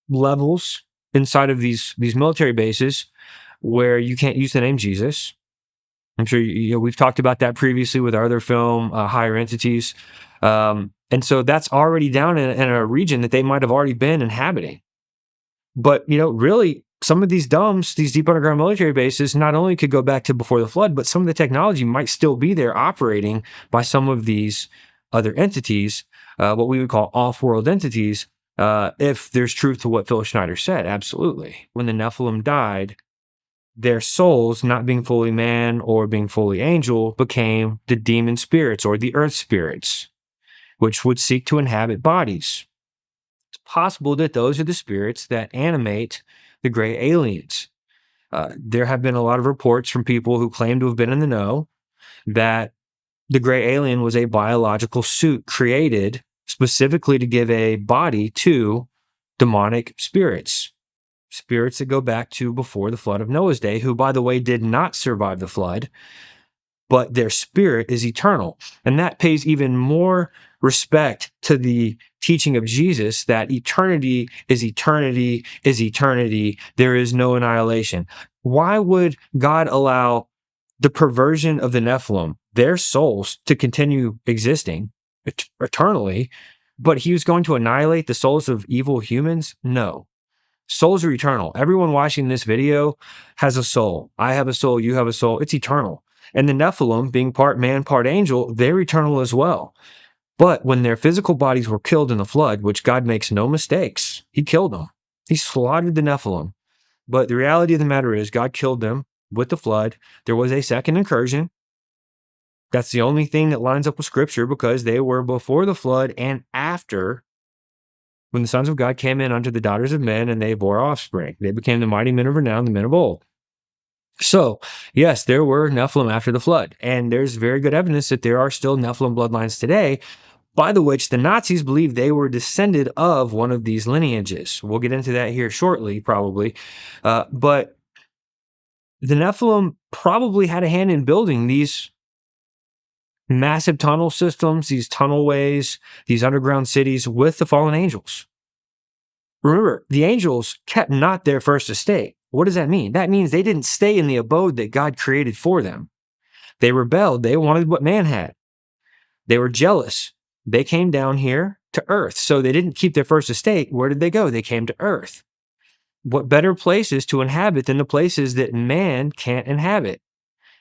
levels inside of these military bases where you can't use the name Jesus. I'm sure we've talked about that previously with our other film, Higher Entities. And so that's already down in a region that they might have already been inhabiting. But, really, some of these DUMBs, these deep underground military bases, not only could go back to before the flood, but some of the technology might still be there operating by some of these other entities, what we would call off-world entities, if there's truth to what Phil Schneider said. Absolutely. When the Nephilim died, their souls, not being fully man or being fully angel, became the demon spirits or the earth spirits, which would seek to inhabit bodies. It's possible that those are the spirits that animate the gray aliens. There have been a lot of reports from people who claim to have been in the know that the gray alien was a biological suit created specifically to give a body to demonic spirits that go back to before the flood of Noah's day, who, by the way, did not survive the flood, but their spirit is eternal. And that pays even more respect to the teaching of Jesus that eternity is eternity is eternity. There is no annihilation. Why would God allow the perversion of the Nephilim, their souls, to continue existing eternally, but he was going to annihilate the souls of evil humans? No. Souls are eternal. Everyone watching this video has a soul. I have a soul. You have a soul. It's eternal. And the Nephilim, being part man, part angel, they're eternal as well. But when their physical bodies were killed in the flood, which God makes no mistakes, he killed them. He slaughtered the Nephilim. But the reality of the matter is God killed them with the flood, there was a second incursion. That's the only thing that lines up with scripture, because they were before the flood and after, when the sons of God came in unto the daughters of men and they bore offspring. They became the mighty men of renown, the men of old. So, yes, there were Nephilim after the flood, and there's very good evidence that there are still Nephilim bloodlines today, by the which the Nazis believe they were descended of one of these lineages. We'll get into that here shortly, probably. But the Nephilim probably had a hand in building these massive tunnel systems, these tunnelways, these underground cities with the fallen angels. Remember, the angels kept not their first estate. What does that mean? That means they didn't stay in the abode that God created for them. They rebelled. They wanted what man had. They were jealous. They came down here to earth. So they didn't keep their first estate. Where did they go? They came to earth. What better places to inhabit than the places that man can't inhabit?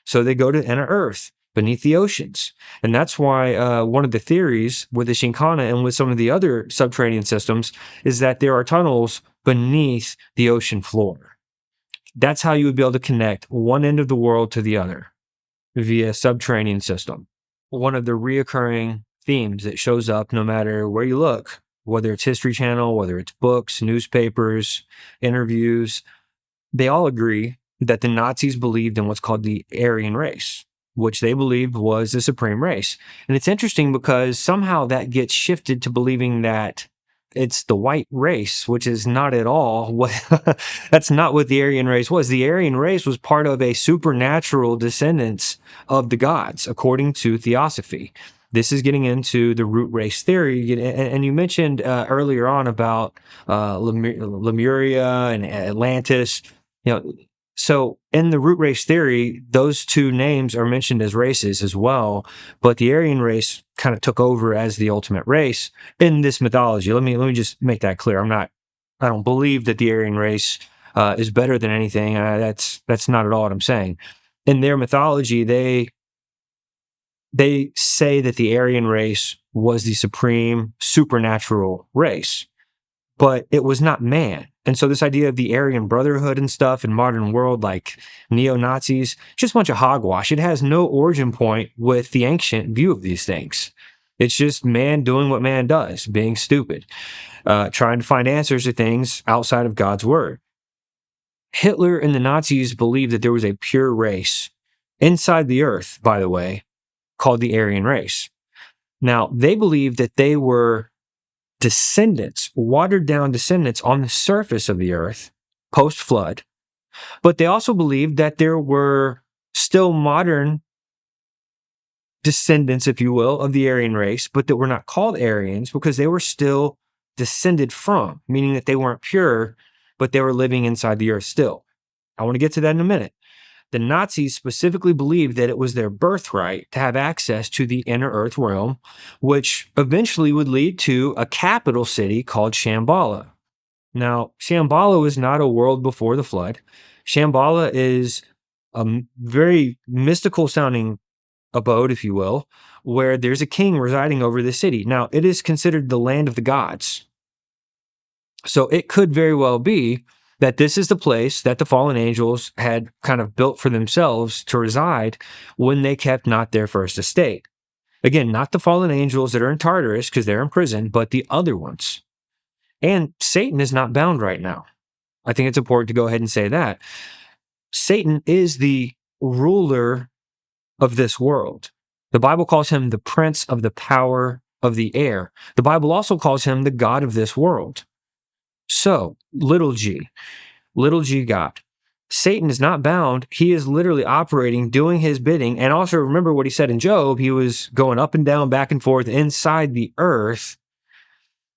So they go to inner earth, beneath the oceans. And that's why one of the theories with the Chinkana and with some of the other subterranean systems is that there are tunnels beneath the ocean floor. That's how you would be able to connect one end of the world to the other, via subterranean system. One of the reoccurring themes that shows up no matter where you look, whether it's History Channel, whether it's books, newspapers, interviews, they all agree that the Nazis believed in what's called the Aryan race, which they believed was the supreme race. And it's interesting because somehow that gets shifted to believing that it's the white race, which is not at all what that's not what the Aryan race was. The Aryan race was part of a supernatural descendants of the gods, according to theosophy. This is getting into the root race theory. And you mentioned earlier on about Lemuria and Atlantis. So in the root race theory, those two names are mentioned as races as well, but the Aryan race kind of took over as the ultimate race in this mythology. Let me just make that clear. I don't believe that the Aryan race is better than anything. That's not at all what I'm saying. In their mythology, they say that the Aryan race was the supreme supernatural race, but it was not man. And so this idea of the Aryan Brotherhood and stuff in modern world, like neo-Nazis, just a bunch of hogwash. It has no origin point with the ancient view of these things. It's just man doing what man does, being stupid, trying to find answers to things outside of God's word. Hitler and the Nazis believed that there was a pure race inside the earth, by the way, called the Aryan race. Now, they believed that they were descendants, watered down descendants on the surface of the earth post-flood, but they also believed that there were still modern descendants, if you will, of the Aryan race, but that were not called Aryans because they were still descended from, meaning that they weren't pure, but they were living inside the earth still. I want to get to that in a minute. The Nazis specifically believed that it was their birthright to have access to the inner earth realm, which eventually would lead to a capital city called Shambala. Now, Shambala was not a world before the flood. Shambala is a very mystical sounding abode, if you will, where there's a king residing over the city. Now, it is considered the land of the gods. So it could very well be that this is the place that the fallen angels had kind of built for themselves to reside when they kept not their first estate. Again, not the fallen angels that are in Tartarus because they're in prison, but the other ones. And Satan is not bound right now. I think it's important to go ahead and say that. Satan is the ruler of this world. The Bible calls him the prince of the power of the air. The Bible also calls him the God of this world. So, little g God. Satan is not bound. He is literally operating, doing his bidding. And also remember what he said in Job. He was going up and down, back and forth inside the earth.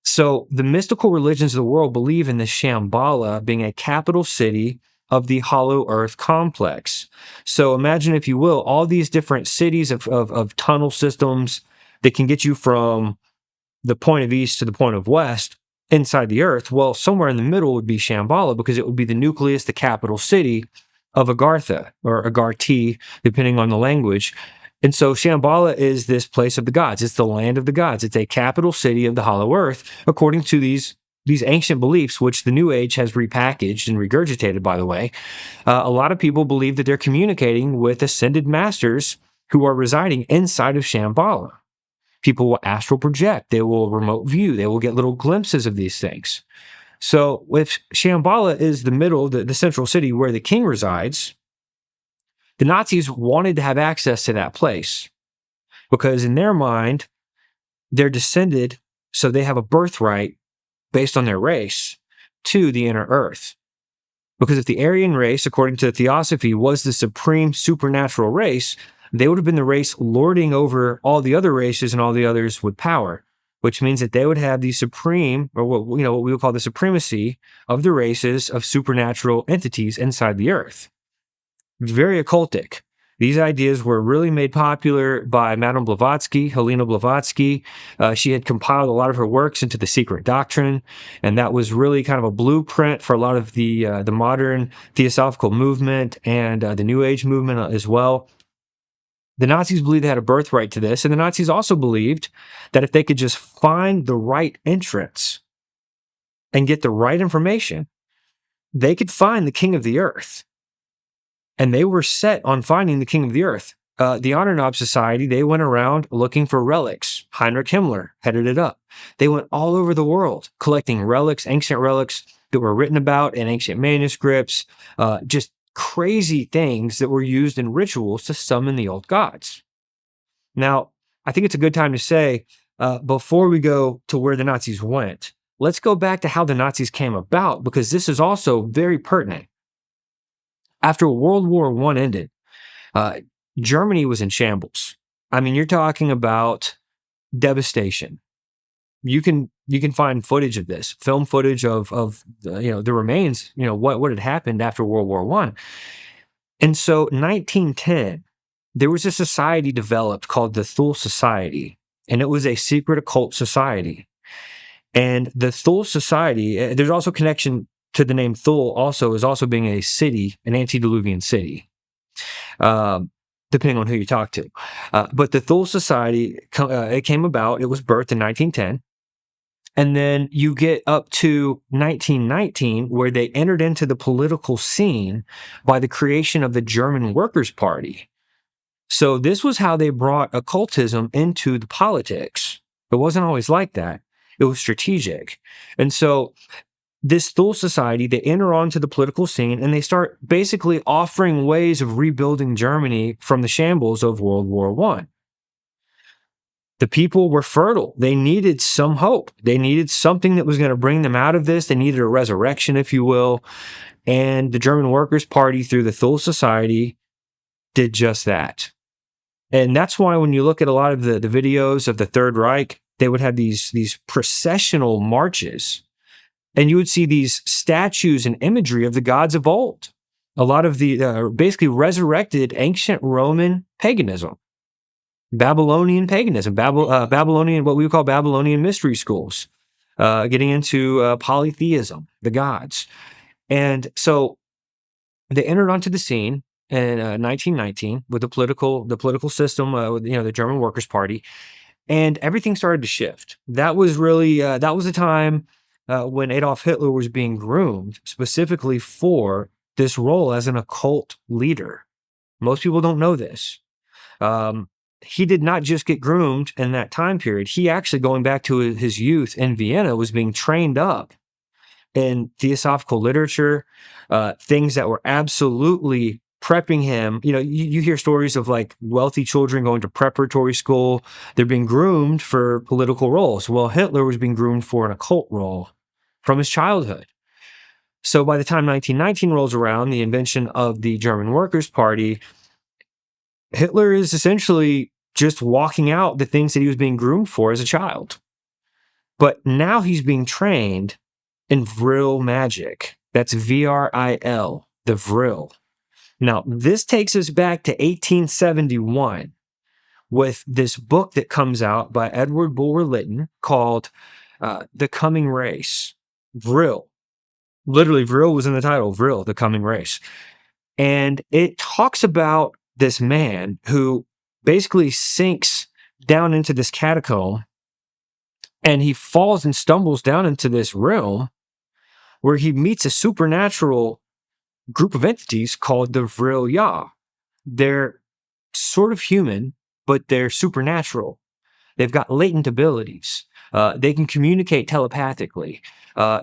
So the mystical religions of the world believe in the Shambhala being a capital city of the Hollow Earth complex. So imagine, if you will, all these different cities of tunnel systems that can get you from the point of east to the point of west inside the earth. Well, somewhere in the middle would be Shambhala because it would be the nucleus, the capital city of Agartha or Agarthi, depending on the language. And so Shambhala is this place of the gods. It's the land of the gods. It's a capital city of the Hollow Earth, according to these these ancient beliefs, which the New Age has repackaged and regurgitated, by the way, a lot of people believe that they're communicating with ascended masters who are residing inside of Shambala. People will astral project, they will remote view, they will get little glimpses of these things. So if Shambhala is the middle, the central city where the king resides, the Nazis wanted to have access to that place because in their mind, they're descended, so they have a birthright based on their race to the inner earth. Because if the Aryan race, according to the Theosophy, was the supreme supernatural race, they would have been the race lording over all the other races and all the others with power, which means that they would have the supreme, or what we would call the supremacy of the races of supernatural entities inside the earth. Very occultic. These ideas were really made popular by Madame Blavatsky, Helena Blavatsky. She had compiled a lot of her works into the Secret Doctrine, and that was really kind of a blueprint for a lot of the modern theosophical movement and the New Age movement as well. The Nazis believed they had a birthright to this, and the Nazis also believed that if they could just find the right entrance and get the right information, they could find the king of the earth. And they were set on finding the king of the earth. The Honor Society, they went around looking for relics. Heinrich Himmler headed it up. They went all over the world collecting relics, ancient relics that were written about in ancient manuscripts, just crazy things that were used in rituals to summon the old gods. Now, I think it's a good time to say, before we go to where the Nazis went, let's go back to how the Nazis came about, because this is also very pertinent. After World War I ended, Germany was in shambles. I mean, you're talking about devastation. You can find footage of this, film footage of the remains, what had happened after World War I. And so 1910, there was a society developed called the Thule Society, and it was a secret occult society. And the Thule Society, there's also connection to the name Thule also as also being a city, an antediluvian city, depending on who you talk to. But the Thule Society, it came about, it was birthed in 1910. And then you get up to 1919, where they entered into the political scene by the creation of the German Workers' Party. So this was how they brought occultism into the politics. It wasn't always like that. It was strategic. And so this Thule Society, they enter onto the political scene and they start basically offering ways of rebuilding Germany from the shambles of World War I. The people were fertile. They needed some hope. They needed something that was going to bring them out of this. They needed a resurrection, if you will. And the German Workers' Party, through the Thule Society, did just that. And that's why when you look at a lot of the videos of the Third Reich, they would have these processional marches. And you would see these statues and imagery of the gods of old. A lot of the basically resurrected ancient Roman paganism, Babylonian paganism, Babylonian, what we would call Babylonian mystery schools, getting into polytheism, the gods. And so they entered onto the scene in 1919 with the political system, with the German Workers' Party, and everything started to shift. That was really that was the time when Adolf Hitler was being groomed specifically for this role as an occult leader. Most people don't know this. He did not just get groomed in that time period. He actually, going back to his youth in Vienna, was being trained up in theosophical literature, things that were absolutely prepping him. You hear stories of like wealthy children going to preparatory school. They're being groomed for political roles. Well, Hitler was being groomed for an occult role from his childhood. So by the time 1919 rolls around, the invention of the German Workers' Party, Hitler is essentially just walking out the things that he was being groomed for as a child. But now he's being trained in Vril magic. That's VRIL, the Vril. Now, this takes us back to 1871 with this book that comes out by Edward Bulwer Lytton called The Coming Race. Vril. Literally, Vril was in the title, Vril, The Coming Race. And it talks about this man who basically sinks down into this catacomb And he falls and stumbles down into this realm where he meets a supernatural group of entities called the Vril. They're sort of human, but they're supernatural. They've got latent abilities. They can communicate telepathically.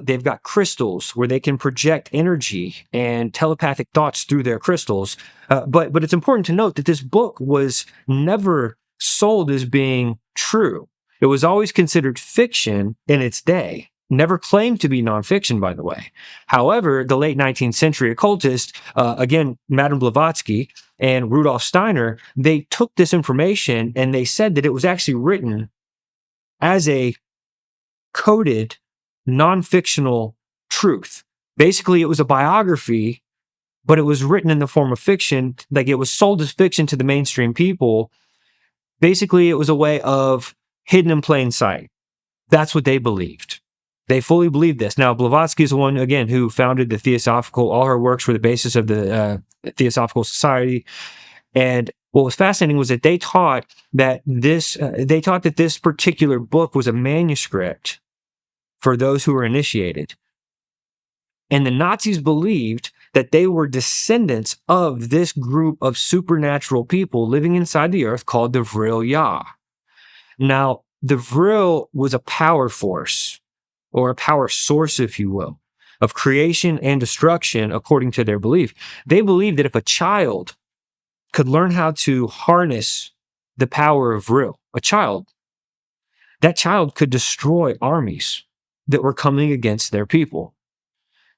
They've got crystals where they can project energy and telepathic thoughts through their crystals. But it's important to note that this book was never sold as being true. It was always considered fiction in its day. Never claimed to be nonfiction, by the way. However, the late 19th century occultists, again, Madame Blavatsky and Rudolf Steiner, they took this information and they said that it was actually written as a coded, non-fictional truth. Basically, it was a biography, but it was written in the form of fiction. Like, it was sold as fiction to the mainstream people. Basically, it was a way of hidden in plain sight. That's what they believed. They fully believed this. Now, Blavatsky is the one, again, who founded the Theosophical. All her works were the basis of the Theosophical Society. And what was fascinating was that they taught that this particular book was a manuscript for those who were initiated. And the Nazis believed that they were descendants of this group of supernatural people living inside the earth called the Vril. Now, the Vril was a power force, or a power source, if you will, of creation and destruction, according to their belief. They believed that if a child could learn how to harness the power of Vril, that child could destroy armies that were coming against their people.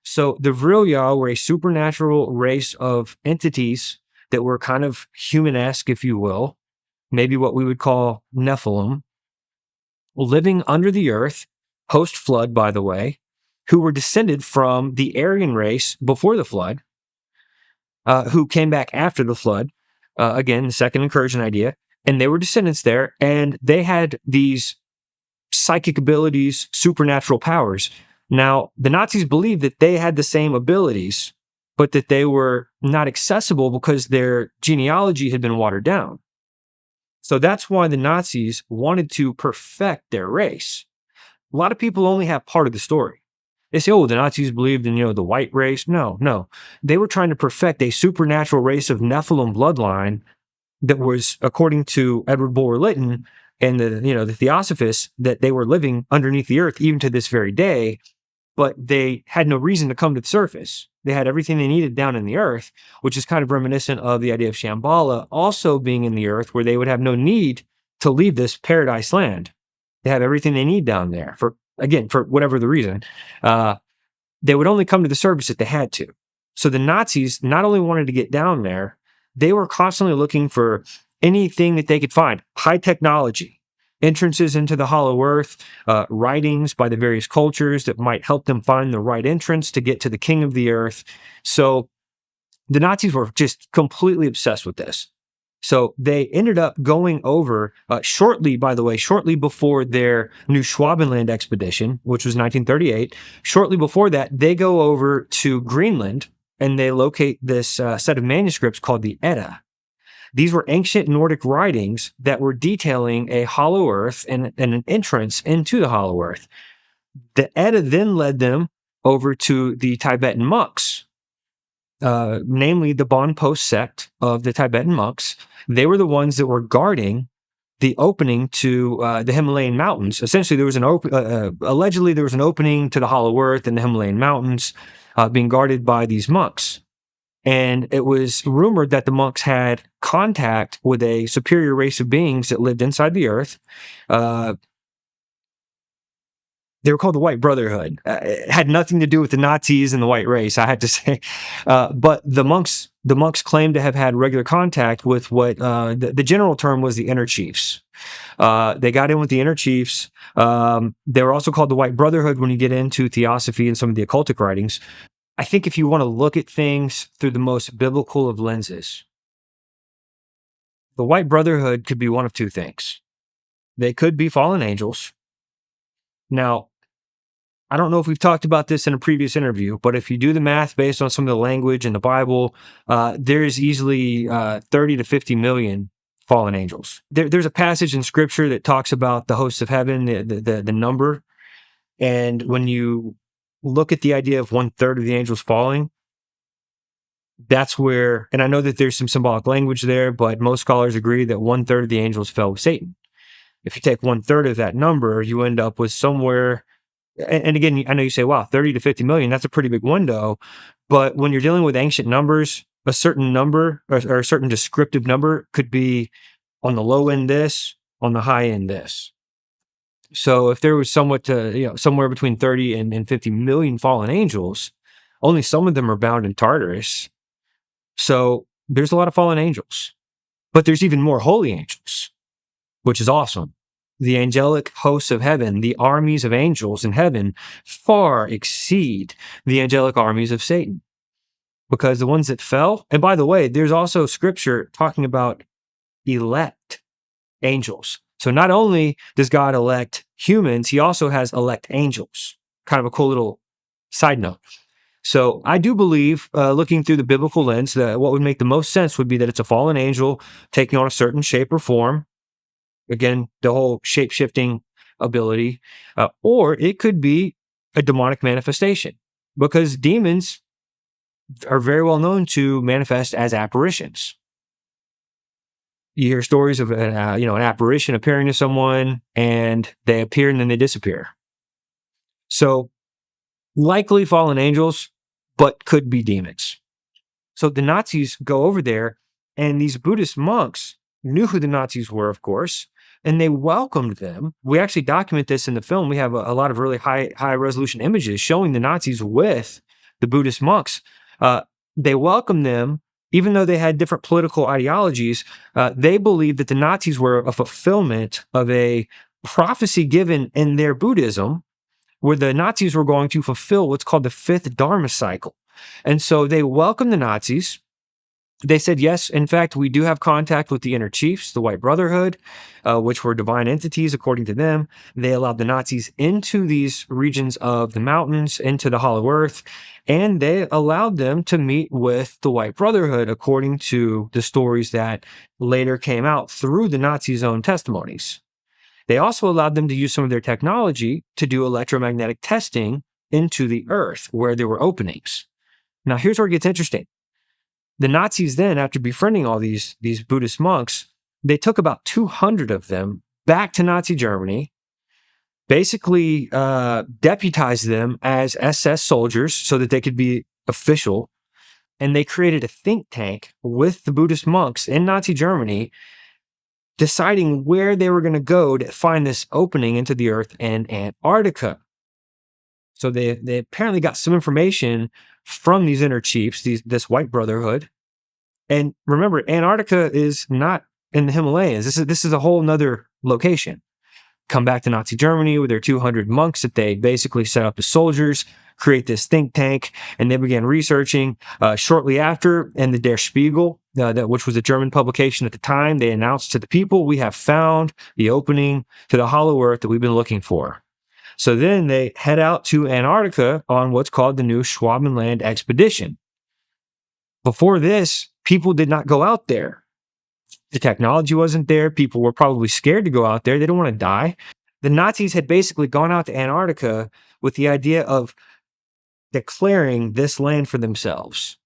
So the Vril were a supernatural race of entities that were kind of human-esque, if you will, maybe what we would call Nephilim, living under the earth, post-flood, by the way, who were descended from the Aryan race before the flood, who came back after the flood. Again, the second incursion idea. And they were descendants there, and they had these psychic abilities, supernatural powers. Now, the Nazis believed that they had the same abilities, but that they were not accessible because their genealogy had been watered down. So that's why the Nazis wanted to perfect their race. A lot of people only have part of the story. They say, oh, the Nazis believed in, the white race. No. They were trying to perfect a supernatural race of Nephilim bloodline that was, according to Edward Bulwer-Lytton and the Theosophists, that they were living underneath the earth even to this very day, but they had no reason to come to the surface. They had everything they needed down in the earth, which is kind of reminiscent of the idea of Shambala also being in the earth, where they would have no need to leave this paradise land. They have everything they need down there for whatever the reason. They would only come to the surface if they had to. So the Nazis not only wanted to get down there, they were constantly looking for anything that they could find. High technology, entrances into the Hollow Earth, writings by the various cultures that might help them find the right entrance to get to the king of the earth. So the Nazis were just completely obsessed with this. So they ended up going over shortly before their new Schwabenland expedition, which was 1938. Shortly before that, they go over to Greenland and they locate this set of manuscripts called the Edda. These were ancient Nordic writings that were detailing a hollow earth and an entrance into the hollow earth. The Edda then led them over to the Tibetan monks, namely the Bon Post sect of the Tibetan monks. They were the ones that were guarding the opening to the Himalayan mountains. Essentially, there was allegedly there was an opening to the Hollow Earth in the Himalayan mountains being guarded by these monks. And it was rumored that the monks had contact with a superior race of beings that lived inside the earth. They were called the White Brotherhood. It had nothing to do with the Nazis and the white race, I had to say. But the monks claimed to have had regular contact with what the general term was the inner chiefs. They got in with the inner chiefs. They were also called the White Brotherhood when you get into Theosophy and some of the occultic writings. I think if you want to look at things through the most biblical of lenses, the White Brotherhood could be one of two things. They could be fallen angels. Now, I don't know if we've talked about this in a previous interview, but if you do the math based on some of the language in the Bible, there's easily 30 to 50 million fallen angels. There's a passage in scripture that talks about the hosts of heaven, the number. And when you look at the idea of 1/3 of the angels falling, that's where, and I know that there's some symbolic language there, but most scholars agree that 1/3 of the angels fell with Satan. If you take 1/3 of that number, you end up with somewhere, and again, I know you say, wow, 30 to 50 million, that's a pretty big window. But when you're dealing with ancient numbers, a certain number or a certain descriptive number could be on the low end this, on the high end this. So if there was somewhere between 30 and 50 million fallen angels, only some of them are bound in Tartarus. So there's a lot of fallen angels, but there's even more holy angels, which is awesome. The angelic hosts of heaven, the armies of angels in heaven, far exceed the angelic armies of Satan. Because the ones that fell, and by the way, there's also scripture talking about elect angels. So not only does God elect humans, he also has elect angels. Kind of a cool little side note. So I do believe, looking through the biblical lens, that what would make the most sense would be that it's a fallen angel taking on a certain shape or form. Again, the whole shape-shifting ability. Or it could be a demonic manifestation, because demons are very well known to manifest as apparitions. You hear stories of an apparition appearing to someone, and they appear and then they disappear. So likely fallen angels, but could be demons. So the Nazis go over there, and these Buddhist monks knew who the Nazis were, of course, and they welcomed them. We actually document this in the film. We have a lot of really high resolution images showing the Nazis with the Buddhist monks. They welcomed them, even though they had different political ideologies. They believed that the Nazis were a fulfillment of a prophecy given in their Buddhism, where the Nazis were going to fulfill what's called the fifth Dharma cycle. And so they welcomed the Nazis. They said, yes, in fact, we do have contact with the inner chiefs, the White Brotherhood, which were divine entities according to them. They allowed the Nazis into these regions of the mountains, into the Hollow Earth, and they allowed them to meet with the White Brotherhood according to the stories that later came out through the Nazis' own testimonies. They also allowed them to use some of their technology to do electromagnetic testing into the earth where there were openings. Now, here's where it gets interesting. The Nazis then, after befriending all these Buddhist monks, they took about 200 of them back to Nazi Germany, basically deputized them as SS soldiers so that they could be official, and they created a think tank with the Buddhist monks in Nazi Germany, deciding where they were going to go to find this opening into the earth in Antarctica. So they apparently got some information from these inner chiefs, this White Brotherhood. And remember, Antarctica is not in the Himalayas. This is a whole nother location. Come back to Nazi Germany with their 200 monks that they basically set up as soldiers, create this think tank, and they began researching. Shortly after, in the Der Spiegel, which was a German publication at the time, they announced to the people, we have found the opening to the Hollow Earth that we've been looking for. So then they head out to Antarctica on what's called the new Schwabenland expedition. Before this, people did not go out there. The technology wasn't there. People were probably scared to go out there. They didn't want to die. The Nazis had basically gone out to Antarctica with the idea of declaring this land for themselves.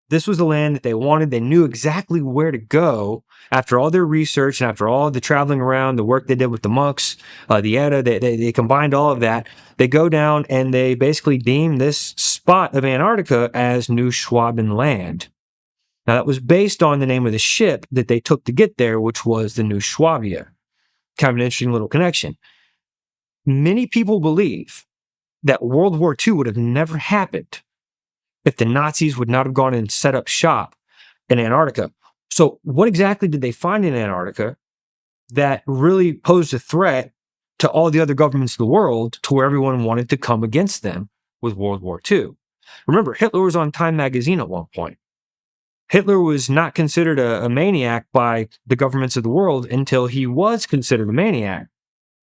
This was the land that they wanted. They knew exactly where to go after all their research and after all the traveling around, the work they did with the monks, the Edda, they combined all of that. They go down and they basically deem this spot of Antarctica as New Schwabenland. Now, that was based on the name of the ship that they took to get there, which was the New Swabia. Kind of an interesting little connection. Many people believe that World War II would have never happened if the Nazis would not have gone and set up shop in Antarctica. So what exactly did they find in Antarctica that really posed a threat to all the other governments of the world to where everyone wanted to come against them with World War II? Remember, Hitler was on Time magazine at one point. Hitler was not considered a maniac by the governments of the world until he was considered a maniac.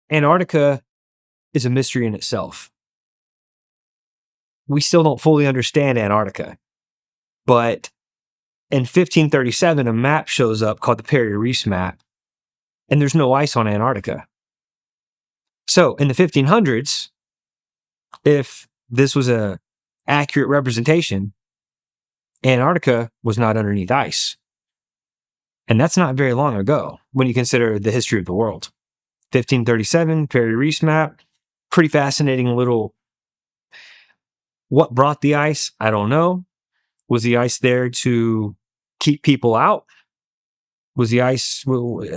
Antarctica is a mystery in itself. We still don't fully understand Antarctica, but In 1537, a map shows up called the Piri map, and there's no ice on Antarctica. So in the 1500s, if this was a accurate representation, Antarctica was not underneath ice. And that's not very long ago when you consider the history of the world. 1537, Piri map, pretty fascinating little. What brought the ice? I don't know. Was the ice there to keep people out? Was the ice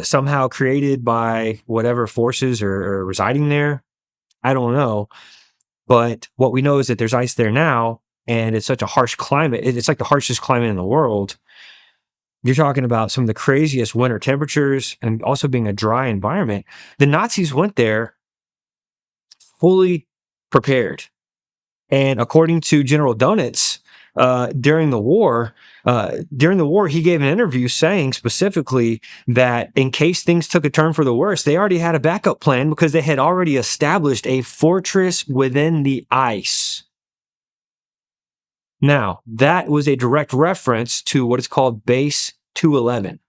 somehow created by whatever forces are residing there? I don't know. But what we know is that there's ice there now, and it's such a harsh climate. It's like the harshest climate in the world. You're talking about some of the craziest winter temperatures and also being a dry environment. The Nazis went there fully prepared. And according to General Dönitz, during the war, he gave an interview saying specifically that in case things took a turn for the worse, they already had a backup plan because they had already established a fortress within the ice. Now, that was a direct reference to what is called Base 211.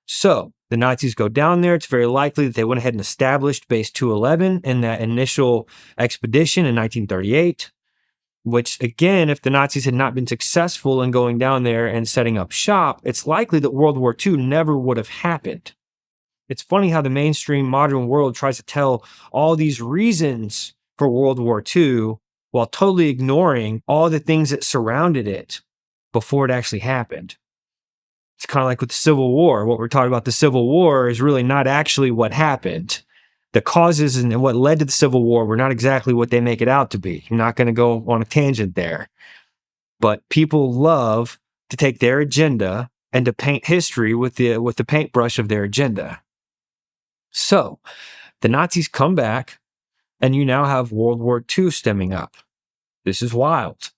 So, the Nazis go down there. It's very likely that they went ahead and established Base 211 in that initial expedition in 1938, which, again, if the Nazis had not been successful in going down there and setting up shop, it's likely that World War II never would have happened. It's funny how the mainstream modern world tries to tell all these reasons for World War II while totally ignoring all the things that surrounded it before it actually happened. It's kind of like with the Civil War. What we're talking about, the Civil War, is really not actually what happened. The causes and what led to the Civil War were not exactly what they make it out to be. I'm not going to go on a tangent there. But people love to take their agenda and to paint history with the paintbrush of their agenda. So, the Nazis come back, and you now have World War II stemming up. This is wild.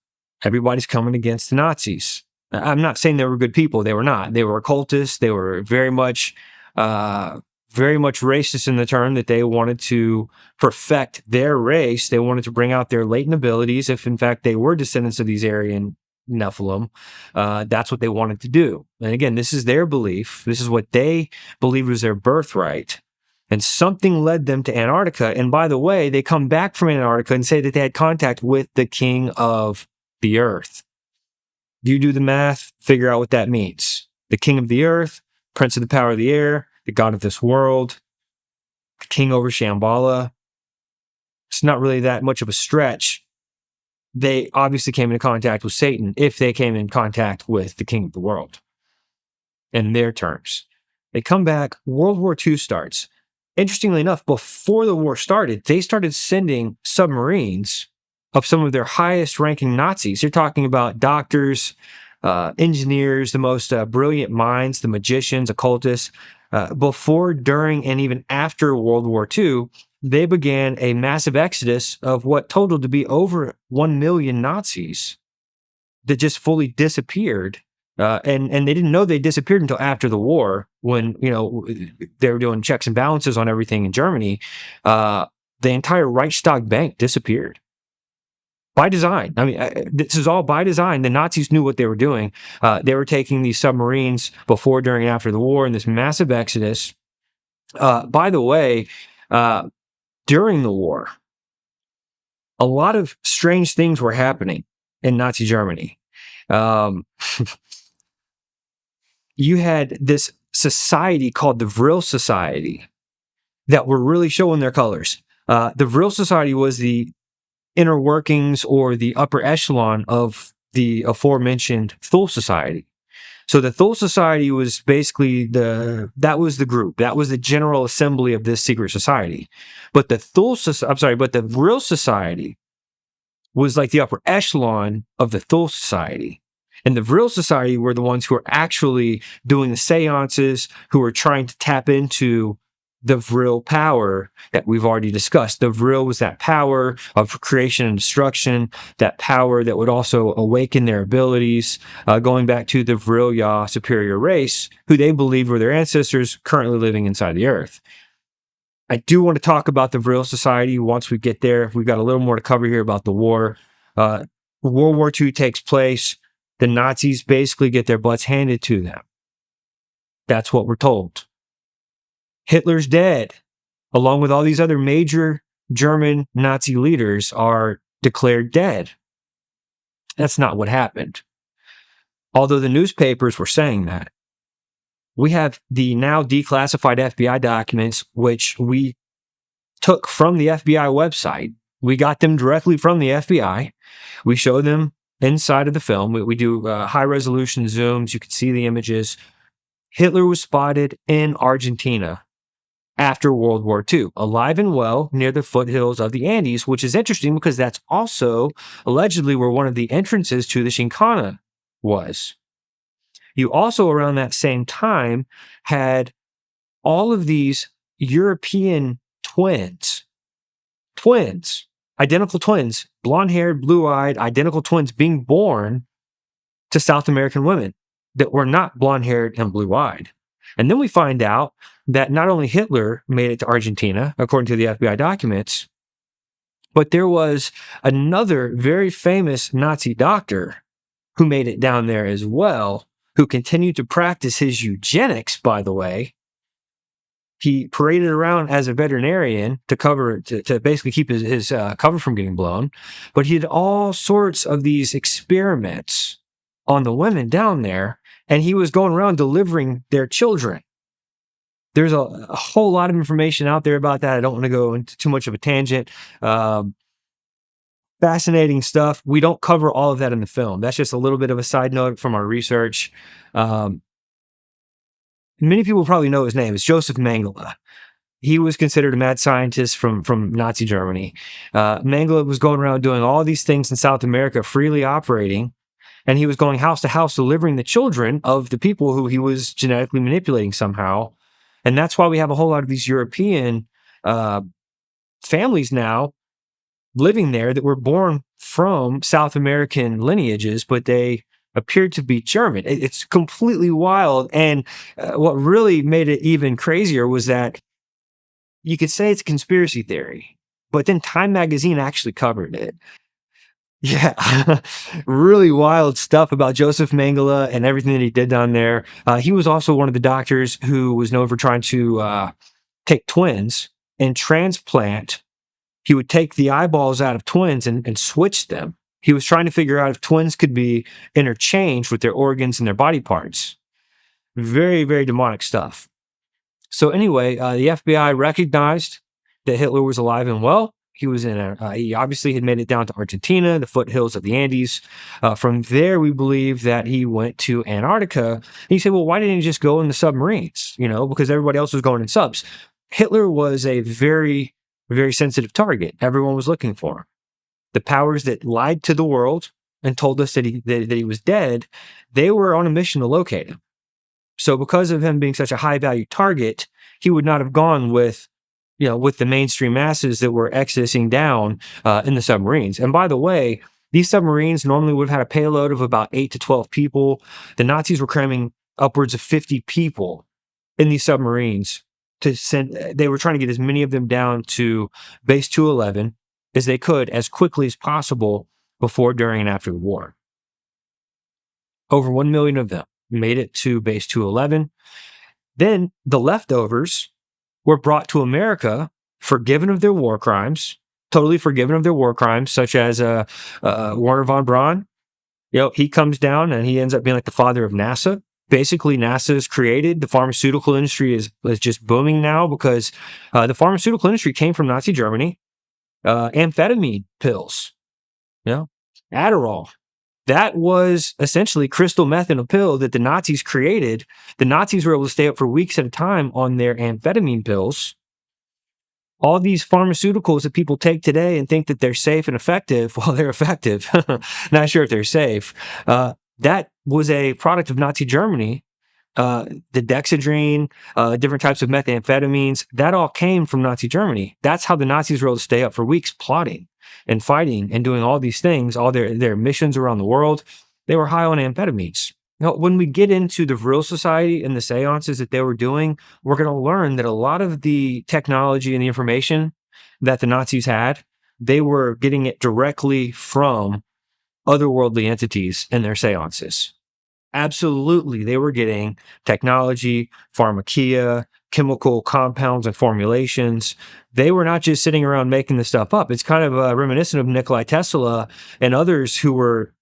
Everybody's coming against the Nazis. I'm not saying they were good people. They were not. They were occultists. They were very much racist in the term that they wanted to perfect their race. They wanted to bring out their latent abilities. If in fact they were descendants of these Aryan Nephilim, that's what they wanted to do. And again, this is their belief. This is what they believed was their birthright. And something led them to Antarctica. And by the way, they come back from Antarctica and say that they had contact with the king of the earth. You do the math, figure out what that means. The king of the earth, prince of the power of the air, the god of this world, the king over Shambala. It's not really that much of a stretch. They obviously came into contact with Satan if they came in contact with the king of the world. In their terms. They come back, World War II starts. Interestingly enough, before the war started, they started sending submarines of some of their highest ranking Nazis. You're talking about doctors, engineers, the most brilliant minds, the magicians, occultists. Before, during, and even after World War II, they began a massive exodus of what totaled to be over 1 million Nazis that just fully disappeared. And they didn't know they disappeared until after the war, when they were doing checks and balances on everything in Germany. The entire Reichstag Bank disappeared by design. I mean, this is all by design. The Nazis knew what they were doing. They were taking these submarines before, during, and after the war in this massive exodus. By the way, during the war, a lot of strange things were happening in Nazi Germany. You had this society called the Vril Society that were really showing their colors. The Vril Society was the inner workings or the upper echelon of the aforementioned Thule Society. So the Thule Society was basically that was the group, that was the general assembly of this secret society. But the the Vril Society was like the upper echelon of the Thule Society. And the Vril Society were the ones who were actually doing the seances, who were trying to tap into the Vril power that we've already discussed. The Vril was that power of creation and destruction, that power that would also awaken their abilities, going back to the Vril Ya superior race, who they believed were their ancestors currently living inside the earth. I do want to talk about the Vril Society once we get there. We've got a little more to cover here about the war. World War II takes place. The Nazis basically get their butts handed to them. That's what we're told. Hitler's dead, along with all these other major German Nazi leaders, are declared dead. That's not what happened. Although the newspapers were saying that. We have the now declassified FBI documents, which we took from the FBI website. We got them directly from the FBI. We show them inside of the film. We do high resolution zooms. You can see the images. Hitler was spotted in Argentina after World War II, alive and well near the foothills of the Andes, which is interesting because that's also allegedly where one of the entrances to the Chinkana was. You also, around that same time, had all of these European twins, identical twins, blonde-haired, blue-eyed, identical twins being born to South American women that were not blonde-haired and blue-eyed. And then we find out that not only Hitler made it to Argentina, according to the FBI documents, but there was another very famous Nazi doctor who made it down there as well, who continued to practice his eugenics, by the way. He paraded around as a veterinarian to basically keep his cover from getting blown. But he did all sorts of these experiments on the women down there, and he was going around delivering their children. There's a whole lot of information out there about that. I don't want to go into too much of a tangent. Fascinating stuff. We don't cover all of that in the film. That's just a little bit of a side note from our research. Many people probably know his name. It's Joseph Mengele. He was considered a mad scientist from Nazi Germany. Mengele was going around doing all these things in South America, freely operating, and he was going house to house delivering the children of the people who he was genetically manipulating somehow. And that's why we have a whole lot of these European families now living there that were born from South American lineages, but they appeared to be German. It's completely wild. And what really made it even crazier was that you could say it's a conspiracy theory, but then Time magazine actually covered it. Yeah, really wild stuff about Joseph Mengele and everything that he did down there. He was also one of the doctors who was known for trying to take twins and transplant. He would take the eyeballs out of twins and switch them. He was trying to figure out if twins could be interchanged with their organs and their body parts. Very, very demonic stuff. So anyway, the FBI recognized that Hitler was alive and well. He was he obviously had made it down to Argentina, the foothills of the Andes. From there, we believe that he went to Antarctica. And you say, well, why didn't he just go in the submarines? Because everybody else was going in subs. Hitler was a very, very sensitive target. Everyone was looking for him. The powers that lied to the world and told us that he was dead, they were on a mission to locate him. So because of him being such a high value target, he would not have gone with the mainstream masses that were accessing down in the submarines. And by the way, these submarines normally would have had a payload of about 8 to 12 people. The Nazis were cramming upwards of 50 people in these submarines to send. They were trying to get as many of them down to Base 211 as they could as quickly as possible before, during, and after the war. Over 1 million of them made it to Base 211. Then the leftovers were brought to America, forgiven of their war crimes, totally forgiven of their war crimes, such as Wernher von Braun. He comes down and he ends up being like the father of NASA. Basically, NASA is created. The pharmaceutical industry is just booming now because the pharmaceutical industry came from Nazi Germany. Amphetamine pills, Adderall. That was essentially crystal meth in a pill that the Nazis created. The Nazis were able to stay up for weeks at a time on their amphetamine pills. All these pharmaceuticals that people take today and think that they're safe and effective, well, they're effective. Not sure if they're safe. That was a product of Nazi Germany. The dexedrine, different types of methamphetamines, that all came from Nazi Germany. That's how the Nazis were able to stay up for weeks plotting and fighting and doing all these things, all their missions around the world. They were high on amphetamines. Now, when we get into the Vril Society and the seances that they were doing, we're going to learn that a lot of the technology and the information that the Nazis had, they were getting it directly from otherworldly entities in their seances. Absolutely, they were getting technology, pharmakeia, chemical compounds and formulations. They were not just sitting around making this stuff up. It's kind of reminiscent of Nikola Tesla and others who were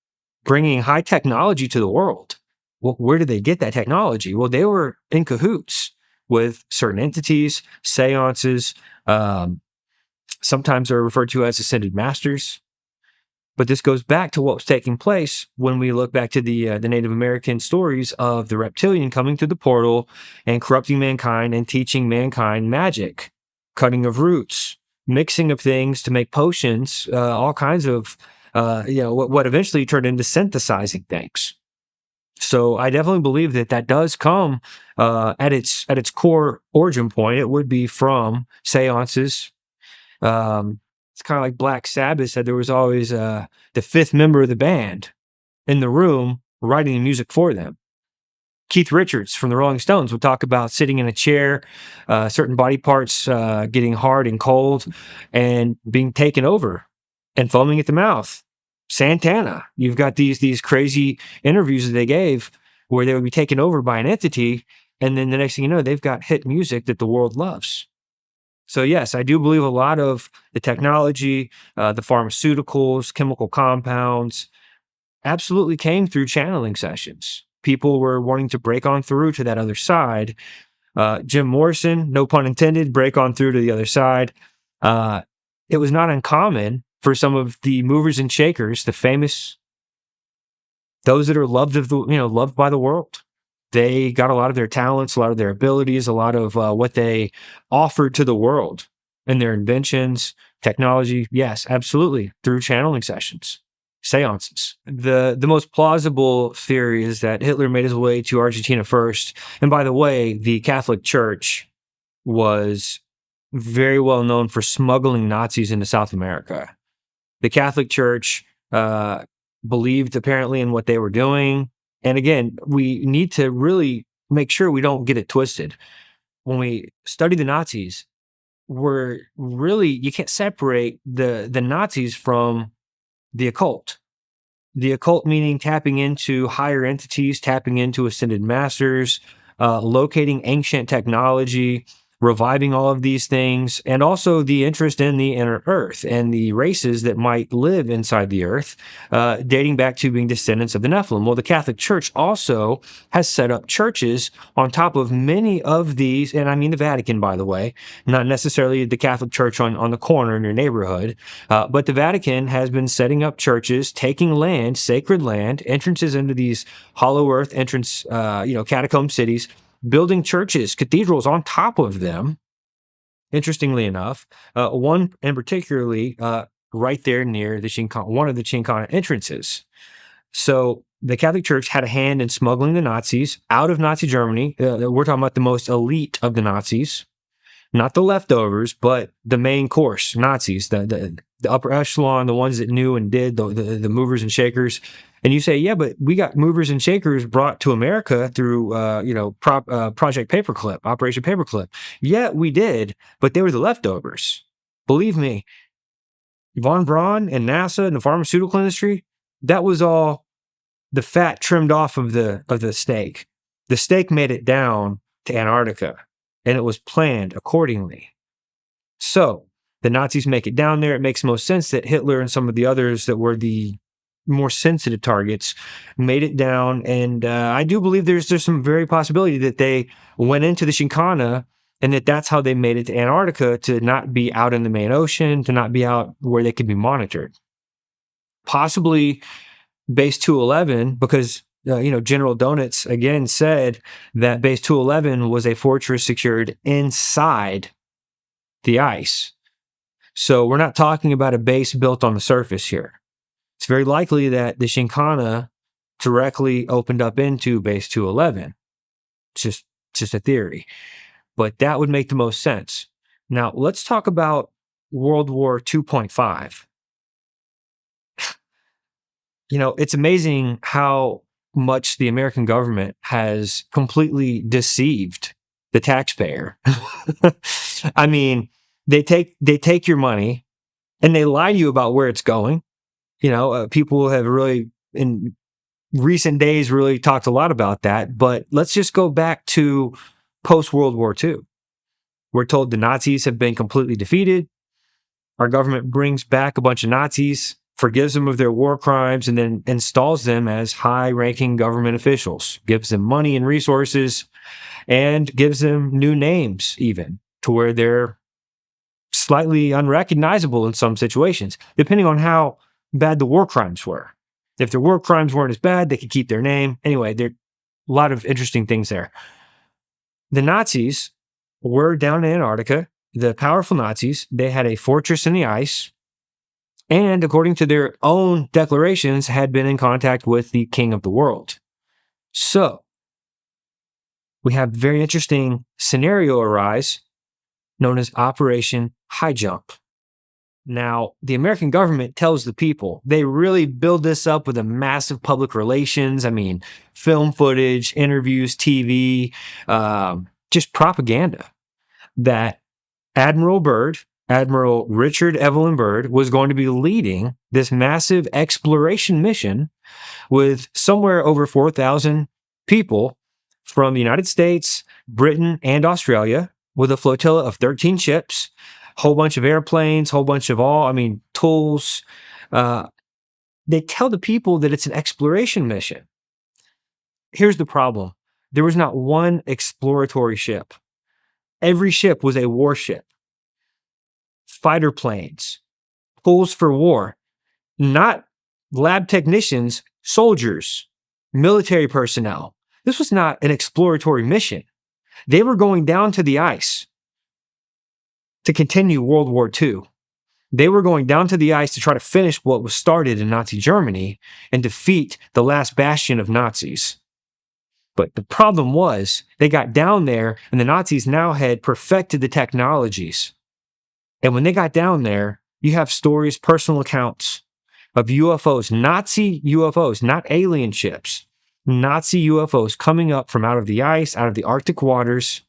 bringing high technology to the world. Well, where did they get that technology? Well, they were in cahoots with certain entities, seances. Sometimes they're referred to as ascended masters. But this goes back to what was taking place when we look back to the Native American stories of the Reptilian coming through the portal and corrupting mankind and teaching mankind magic, cutting of roots, mixing of things to make potions, all kinds of, what eventually turned into synthesizing things. So I definitely believe that does come at its core origin point. It would be from seances. It's kind of like Black Sabbath said there was always the fifth member of the band in the room writing the music for them. Keith Richards from the Rolling Stones would talk about sitting in a chair, certain body parts getting hard and cold and being taken over and foaming at the mouth. Santana, you've got these crazy interviews that they gave where they would be taken over by an entity, and then the next thing you know, they've got hit music that the world loves. So yes, I do believe a lot of the technology, the pharmaceuticals, chemical compounds, absolutely came through channeling sessions. People were wanting to break on through to that other side. Jim Morrison, no pun intended, break on through to the other side. It was not uncommon for some of the movers and shakers, the famous, those that are loved by the world. They got a lot of their talents, a lot of their abilities, a lot of what they offered to the world and their inventions, technology. Yes, absolutely, through channeling sessions, seances. The most plausible theory is that Hitler made his way to Argentina first. And by the way, the Catholic Church was very well known for smuggling Nazis into South America. The Catholic Church believed apparently in what they were doing. And again, we need to really make sure we don't get it twisted. When we study the Nazis, you can't separate the Nazis from the occult. The occult meaning tapping into higher entities, tapping into ascended masters, locating ancient technology, reviving all of these things, and also the interest in the inner earth and the races that might live inside the earth, dating back to being descendants of the Nephilim. Well, the Catholic Church also has set up churches on top of many of these, and I mean the Vatican, by the way, not necessarily the Catholic Church on the corner in your neighborhood, but the Vatican has been setting up churches, taking land, sacred land, entrances into these hollow earth catacomb cities, building churches, cathedrals on top of them. Interestingly enough, one in particularly right there near the one of the Chinkana entrances. So the Catholic Church had a hand in smuggling the Nazis out of Nazi Germany. We're talking about the most elite of the Nazis, not the leftovers, but the main course Nazis, the upper echelon, the ones that knew and did, the movers and shakers. And you say, yeah, but we got movers and shakers brought to America through, Project Paperclip, Operation Paperclip. Yeah, we did, but they were the leftovers. Believe me, Von Braun and NASA and the pharmaceutical industry, that was all the fat trimmed off of the steak. The steak made it down to Antarctica, and it was planned accordingly. So the Nazis make it down there. It makes most sense that Hitler and some of the others that were the more sensitive targets made it down. And I do believe there's some very possibility that they went into the Chinkana and that's how they made it to Antarctica, to not be out in the main ocean, to not be out where they could be monitored. Possibly Base 211, because General Donitz again said that Base 211 was a fortress secured inside the ice. So we're not talking about a base built on the surface here. It's very likely that the Chinkana directly opened up into Base 211. It's just a theory. But that would make the most sense. Now, let's talk about World War 2.5. It's amazing how much the American government has completely deceived the taxpayer. I mean, they take your money and they lie to you about where it's going. People have really, in recent days, really talked a lot about that. But let's just go back to post-World War II. We're told the Nazis have been completely defeated. Our government brings back a bunch of Nazis, forgives them of their war crimes, and then installs them as high-ranking government officials, gives them money and resources, and gives them new names even, to where they're slightly unrecognizable in some situations, depending on how bad the war crimes were. If their war crimes weren't as bad, they could keep their name. Anyway, there are a lot of interesting things there. The Nazis were down in Antarctica. The powerful Nazis, they had a fortress in the ice, and according to their own declarations, had been in contact with the king of the world. So, we have a very interesting scenario arise known as Operation Highjump. Now, the American government tells the people, they really build this up with a massive public relations, film footage, interviews, TV, just propaganda, that Admiral Richard Byrd, was going to be leading this massive exploration mission with somewhere over 4,000 people from the United States, Britain, and Australia, with a flotilla of 13 ships, whole bunch of airplanes, whole bunch of tools. They tell the people that it's an exploration mission. Here's the problem. There was not one exploratory ship. Every ship was a warship. Fighter planes, tools for war, not lab technicians, soldiers, military personnel. This was not an exploratory mission. They were going down to the ice to continue World War II. They were going down to the ice to try to finish what was started in Nazi Germany and defeat the last bastion of Nazis. But the problem was, they got down there and the Nazis now had perfected the technologies. And when they got down there, you have stories, personal accounts of UFOs, Nazi UFOs, not alien ships, Nazi UFOs coming up from out of the ice, out of the Arctic waters,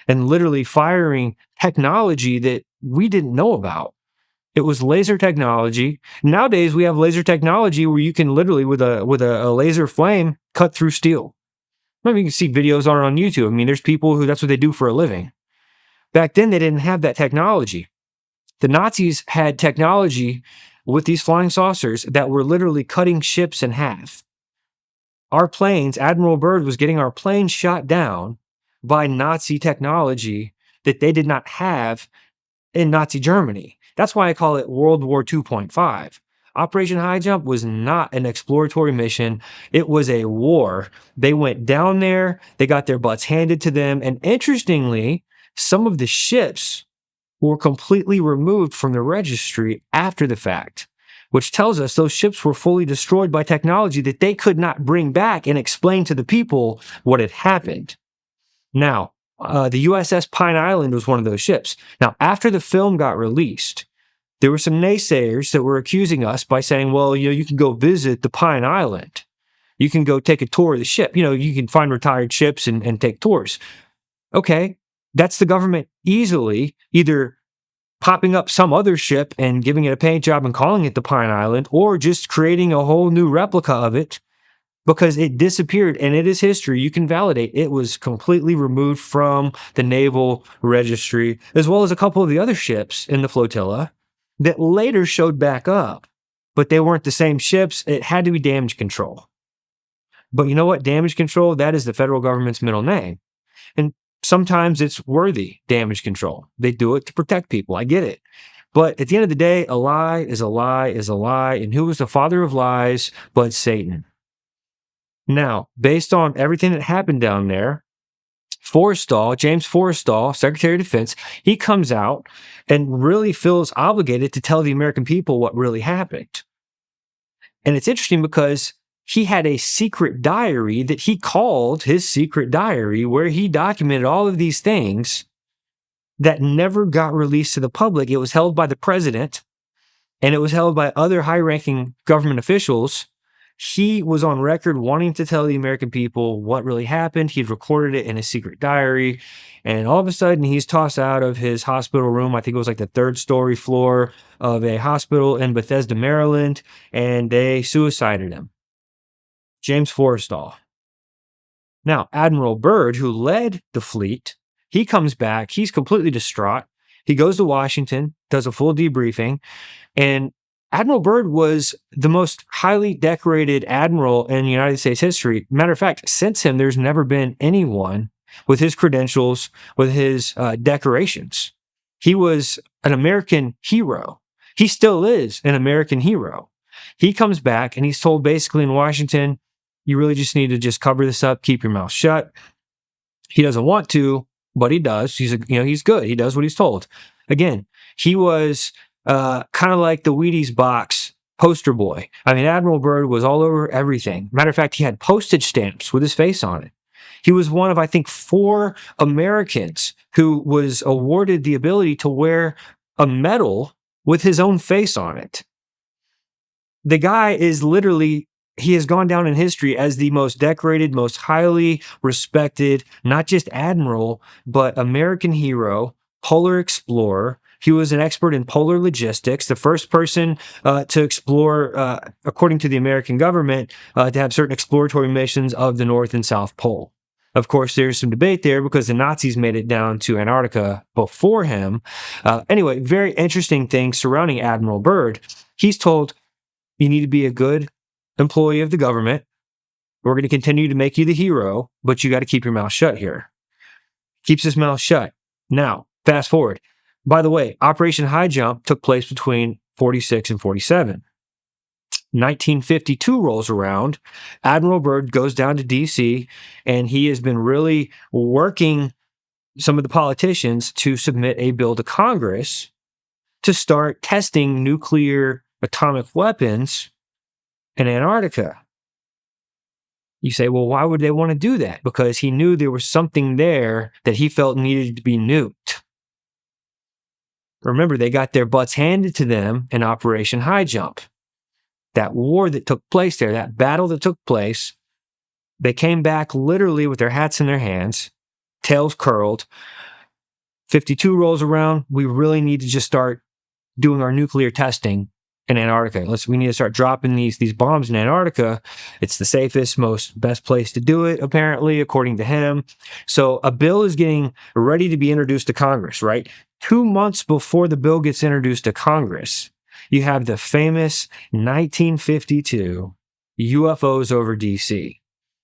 and literally firing technology that we didn't know about. It was laser technology. Nowadays, we have laser technology where you can literally, with a laser flame, cut through steel. You can see videos on YouTube. There's people who that's what they do for a living. Back then, they didn't have that technology. The Nazis had technology with these flying saucers that were literally cutting ships in half. Our planes, Admiral Byrd was getting our planes shot down by Nazi technology that they did not have in Nazi Germany. That's why I call it World War 2.5. Operation Highjump was not an exploratory mission. It was a war. They went down there, they got their butts handed to them, and interestingly, some of the ships were completely removed from the registry after the fact, which tells us those ships were fully destroyed by technology that they could not bring back and explain to the people what had happened. Now, the USS Pine Island was one of those ships. Now, after the film got released, there were some naysayers that were accusing us by saying, well, you can go visit the Pine Island. You can go take a tour of the ship. You can find retired ships and take tours. Okay, that's the government easily either popping up some other ship and giving it a paint job and calling it the Pine Island, or just creating a whole new replica of it because it disappeared and it is history. You can validate it was completely removed from the naval registry, as well as a couple of the other ships in the flotilla that later showed back up, but they weren't the same ships. It had to be damage control. But you know what? Damage control, that is the federal government's middle name. And sometimes it's worthy damage control. They do it to protect people. I get it. But at the end of the day, a lie is a lie is a lie. And who is the father of lies but Satan? Now, based on everything that happened down there, James Forrestal, Secretary of Defense, he comes out and really feels obligated to tell the American people what really happened. And it's interesting because he had a secret diary that he called his secret diary, where he documented all of these things that never got released to the public. It was held by the president, and it was held by other high-ranking government officials He was on record wanting to tell the American people what really happened. He'd recorded it in a secret diary. And all of a sudden, he's tossed out of his hospital room. I think it was like the third-story floor of a hospital in Bethesda, Maryland, and they suicided him. James Forrestal. Now, Admiral Byrd, who led the fleet, he comes back. He's completely distraught. He goes to Washington, does a full debriefing, and Admiral Byrd was the most highly decorated admiral in United States history. Matter of fact, since him, there's never been anyone with his credentials, with his decorations. He was an American hero. He still is an American hero. He comes back and he's told basically in Washington, you really just need to just cover this up, keep your mouth shut. He doesn't want to, but he does. He's good. He does what he's told. Again, he was kind of like the Wheaties box poster boy. I mean, Admiral Byrd was all over everything. Matter of fact, he had postage stamps with his face on it. He was one of, I think, 4 Americans who was awarded the ability to wear a medal with his own face on it. The guy is literally, he has gone down in history as the most decorated, most highly respected, not just admiral, but American hero, polar explorer. He was an expert in polar logistics, the first person to explore, according to the American government, to have certain exploratory missions of the North and South Pole. Of course, there's some debate there because the Nazis made it down to Antarctica before him. Anyway, very interesting things surrounding Admiral Byrd. He's told, you need to be a good employee of the government. We're going to continue to make you the hero, but you got to keep your mouth shut here. Keeps his mouth shut. Now, fast forward. By the way, Operation Highjump took place between 46 and 47. 1952 rolls around. Admiral Byrd goes down to D.C., and he has been really working some of the politicians to submit a bill to Congress to start testing nuclear atomic weapons in Antarctica. You say, well, why would they want to do that? Because he knew there was something there that he felt needed to be nuked. Remember, they got their butts handed to them in Operation Highjump. That war that took place there, that battle that took place, they came back literally with their hats in their hands, tails curled. 52 rolls around, we really need to just start doing our nuclear testing in Antarctica. We need to start dropping these bombs in Antarctica. It's the safest, best place to do it, apparently, according to him. So a bill is getting ready to be introduced to Congress, right? 2 months before the bill gets introduced to Congress, you have the famous 1952 UFOs over DC.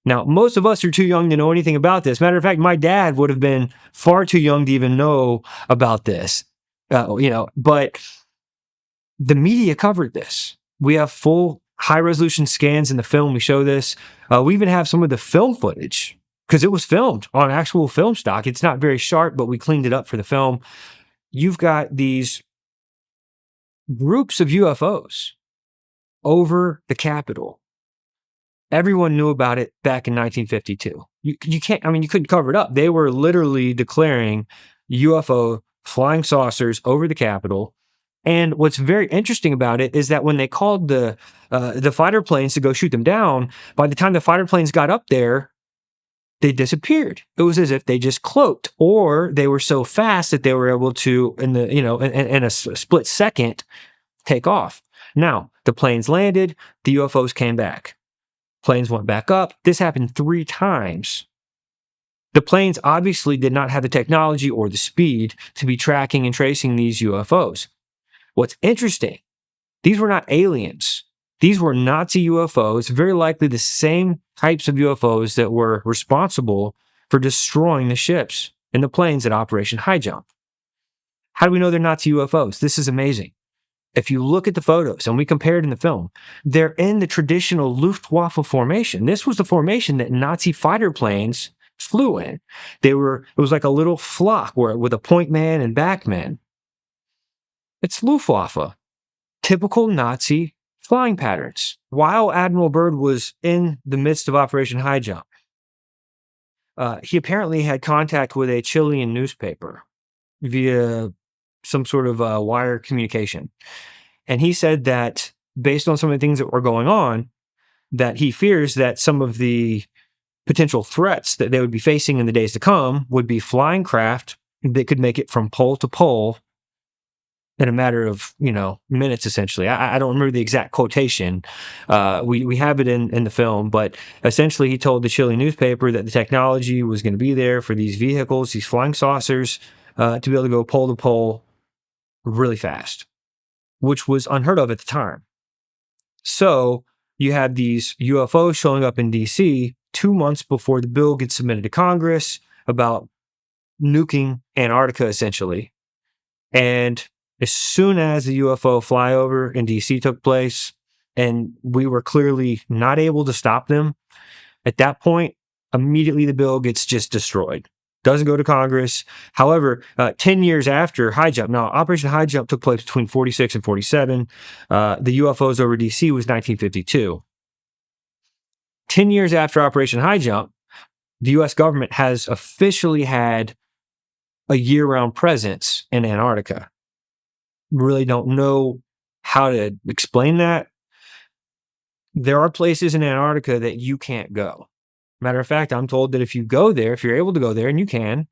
Now, most of us are too young to know anything about this. Matter of fact, my dad would have been far too young to even know about this. But the media covered this. We have full high-resolution scans in the film. We show this. We even have some of the film footage because it was filmed on actual film stock. It's not very sharp, but we cleaned it up for the film. You've got these groups of UFOs over the Capitol. Everyone knew about it back in 1952. You couldn't cover it up. They were literally declaring UFO flying saucers over the Capitol. And what's very interesting about it is that when they called the fighter planes to go shoot them down, by the time the fighter planes got up there, they disappeared. It was as if they just cloaked, or they were so fast that they were able to, in a split second, take off. Now, the planes landed, the UFOs came back. Planes went back up. This happened 3 times. The planes obviously did not have the technology or the speed to be tracking and tracing these UFOs. What's interesting, these were not aliens. These were Nazi UFOs, very likely the same types of UFOs that were responsible for destroying the ships and the planes at Operation Highjump. How do we know they're Nazi UFOs? This is amazing. If you look at the photos, and we compared in the film, they're in the traditional Luftwaffe formation. This was the formation that Nazi fighter planes flew in. It was like a little flock with a point man and back man. It's Luftwaffe. Typical Nazi flying patterns. While Admiral Byrd was in the midst of Operation Highjump, he apparently had contact with a Chilean newspaper via some sort of wire communication. And he said that based on some of the things that were going on, that he fears that some of the potential threats that they would be facing in the days to come would be flying craft that could make it from pole to pole in a matter of minutes. Essentially, I don't remember the exact quotation. We have it in the film, but essentially he told the Chile newspaper that the technology was going to be there for these vehicles, these flying saucers, to be able to go pole to pole really fast, which was unheard of at the time. So you had these UFOs showing up in DC 2 months before the bill gets submitted to Congress about nuking Antarctica, essentially. And as soon as the UFO flyover in DC took place, and we were clearly not able to stop them, at that point, immediately the bill gets just destroyed. Doesn't go to Congress. However, 10 years after Highjump, now Operation Highjump took place between 46 and 47. The UFOs over DC was 1952. 10 years after Operation Highjump, the U.S. government has officially had a year-round presence in Antarctica. Really don't know how to explain that. There are places in Antarctica that you can't go. Matter of fact, I'm told that if you go there, if you're able to go there, and you can,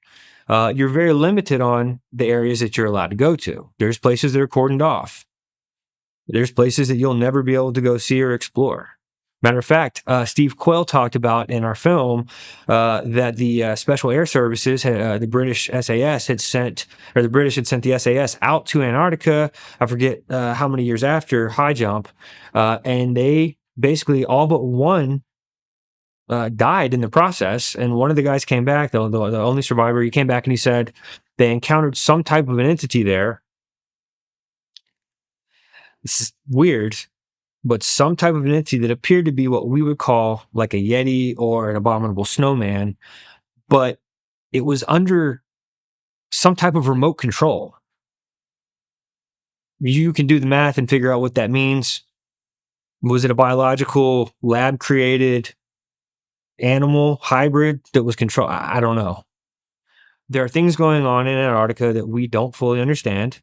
you're very limited on the areas that you're allowed to go to. There's places that are cordoned off. There's places that you'll never be able to go see or explore. Matter of fact, Steve Quayle talked about in our film that the Special Air Services, the British SAS had sent, or the British had sent the SAS out to Antarctica. I forget how many years after Highjump, and they basically all but one died in the process. And one of the guys came back, the only survivor. He came back and he said they encountered some type of an entity there. This is weird. But some type of an entity that appeared to be what we would call like a Yeti or an abominable snowman, but it was under some type of remote control. You can do the math and figure out what that means. Was it a biological, lab-created animal hybrid that was controlled? I don't know. There are things going on in Antarctica that we don't fully understand.